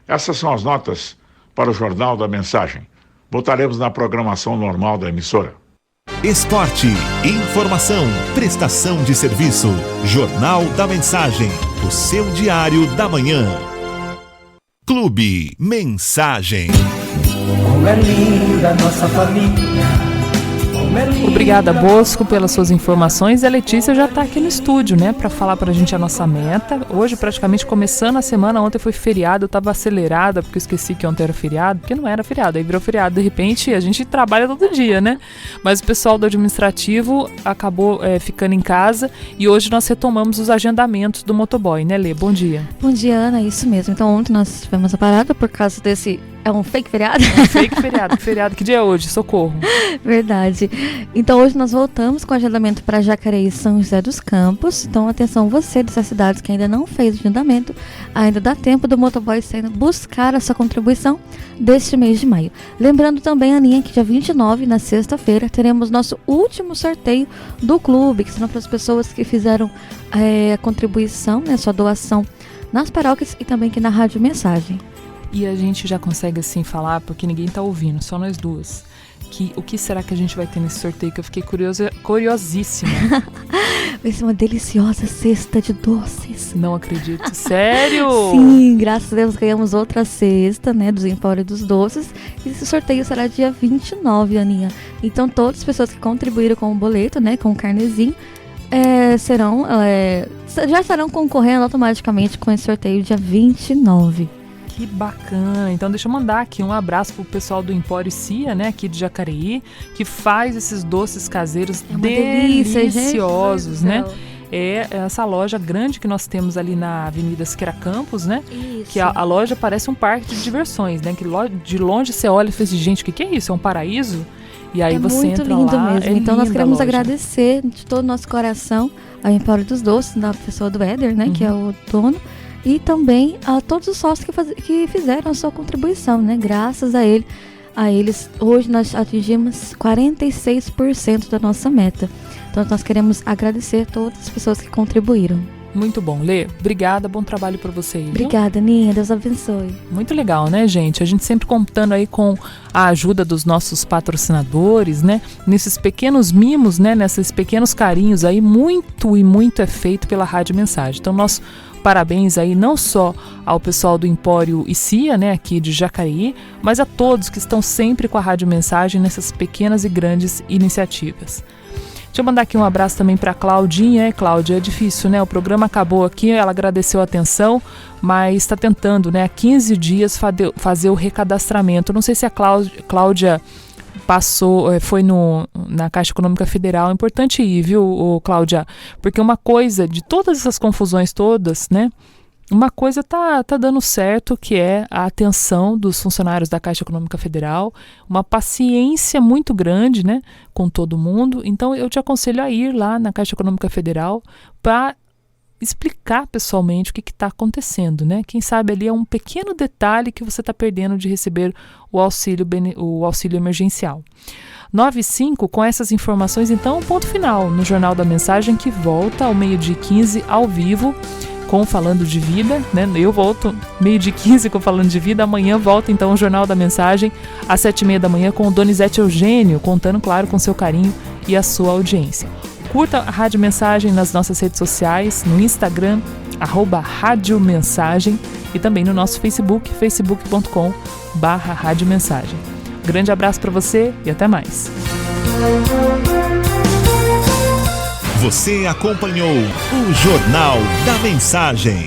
Essas são as notas para o Jornal da Mensagem. Voltaremos na programação normal da emissora. esporte, informação, prestação de serviço. Jornal da Mensagem, o seu diário da manhã. Clube Mensagem. Como é linda nossa família. Obrigada, Bosco, pelas suas informações. E a Letícia já está aqui no estúdio, né, para falar para a gente a nossa meta. Hoje, praticamente começando a semana, ontem foi feriado, eu estava acelerada porque eu esqueci que ontem era feriado, porque não era feriado, aí virou feriado. De repente, a gente trabalha todo dia, né? Mas o pessoal do administrativo acabou ficando em casa e hoje nós retomamos os agendamentos do motoboy, né, Lê? Bom dia. Bom dia, Ana, isso mesmo. Então, ontem nós tivemos a parada por causa desse... É um fake feriado? É um fake feriado. Feriado. Que dia é hoje? Socorro. Verdade. Então, hoje nós voltamos com o agendamento para Jacareí e São José dos Campos. Então, atenção, você dessas cidades que ainda não fez o agendamento, ainda dá tempo do motoboy saindo buscar a sua contribuição deste mês de maio. Lembrando também, Aninha, que dia 29, na sexta-feira, teremos nosso último sorteio do clube, que serão para as pessoas que fizeram a contribuição, né, sua doação nas paróquias e também aqui na Rádio Mensagem. E a gente já consegue assim falar, porque ninguém tá ouvindo, só nós duas. O que será que a gente vai ter nesse sorteio? Que eu fiquei curiosíssima. Vai ser uma deliciosa cesta de doces. Não acredito. Sério? Sim, graças a Deus ganhamos outra cesta, né, dos Empório dos Doces. E esse sorteio será dia 29, Aninha. Então todas as pessoas que contribuíram com o boleto, né, com o carnezinho, já estarão concorrendo automaticamente com esse sorteio dia 29. Que bacana. Então deixa eu mandar aqui um abraço pro pessoal do Empório Cia, né, aqui de Jacareí, que faz esses doces caseiros deliciosos, né? É essa loja grande que nós temos ali na Avenida Siqueira Campos, né? Isso. Que a loja parece um parque de diversões, né? Que de longe você olha e fala assim, gente, o que é isso? É um paraíso? E aí você entra lá. Muito lindo mesmo. Então nós queremos loja. Agradecer de todo o nosso coração ao Empório dos Doces, da pessoa do Éder, né? Que é o dono. E também a todos os sócios que fizeram a sua contribuição, né? Graças a eles, hoje nós atingimos 46% da nossa meta. Então nós queremos agradecer a todas as pessoas que contribuíram. Muito bom, Lê. Obrigada, bom trabalho para você aí. Obrigada, Ninha. Deus abençoe. Muito legal, né, gente? A gente sempre contando aí com a ajuda dos nossos patrocinadores, né? Nesses pequenos mimos, né? Nesses pequenos carinhos aí, muito e muito é feito pela Rádio Mensagem. Então, nosso parabéns aí não só ao pessoal do Empório e Cia, né, aqui de Jacareí, mas a todos que estão sempre com a Rádio Mensagem nessas pequenas e grandes iniciativas. Deixa eu mandar aqui um abraço também para a Claudinha. Cláudia, é difícil, né? O programa acabou aqui, ela agradeceu a atenção, mas está tentando, né, há 15 dias fazer o recadastramento. Não sei se a Cláudia foi na Caixa Econômica Federal. É importante ir, viu, Cláudia? Porque uma coisa, de todas essas confusões todas, né? Uma coisa tá dando certo, que é a atenção dos funcionários da Caixa Econômica Federal, uma paciência muito grande, né, com todo mundo. Então eu te aconselho a ir lá na Caixa Econômica Federal para explicar pessoalmente o que está acontecendo, né? Quem sabe ali é um pequeno detalhe que você está perdendo de receber o auxílio emergencial. 9h05, com essas informações, então, ponto final no Jornal da Mensagem, que volta ao 12h15 ao vivo, com Falando de Vida, né? Eu volto 12h15 com Falando de Vida. Amanhã volta então o Jornal da Mensagem às 7h30 da manhã com o Donizete Eugênio, contando, claro, com seu carinho e a sua audiência. Curta a Rádio Mensagem nas nossas redes sociais, no Instagram, @Rádio Mensagem, e também no nosso Facebook, facebook.com/Rádio Mensagem. Grande abraço para você e até mais. Você acompanhou o Jornal da Mensagem.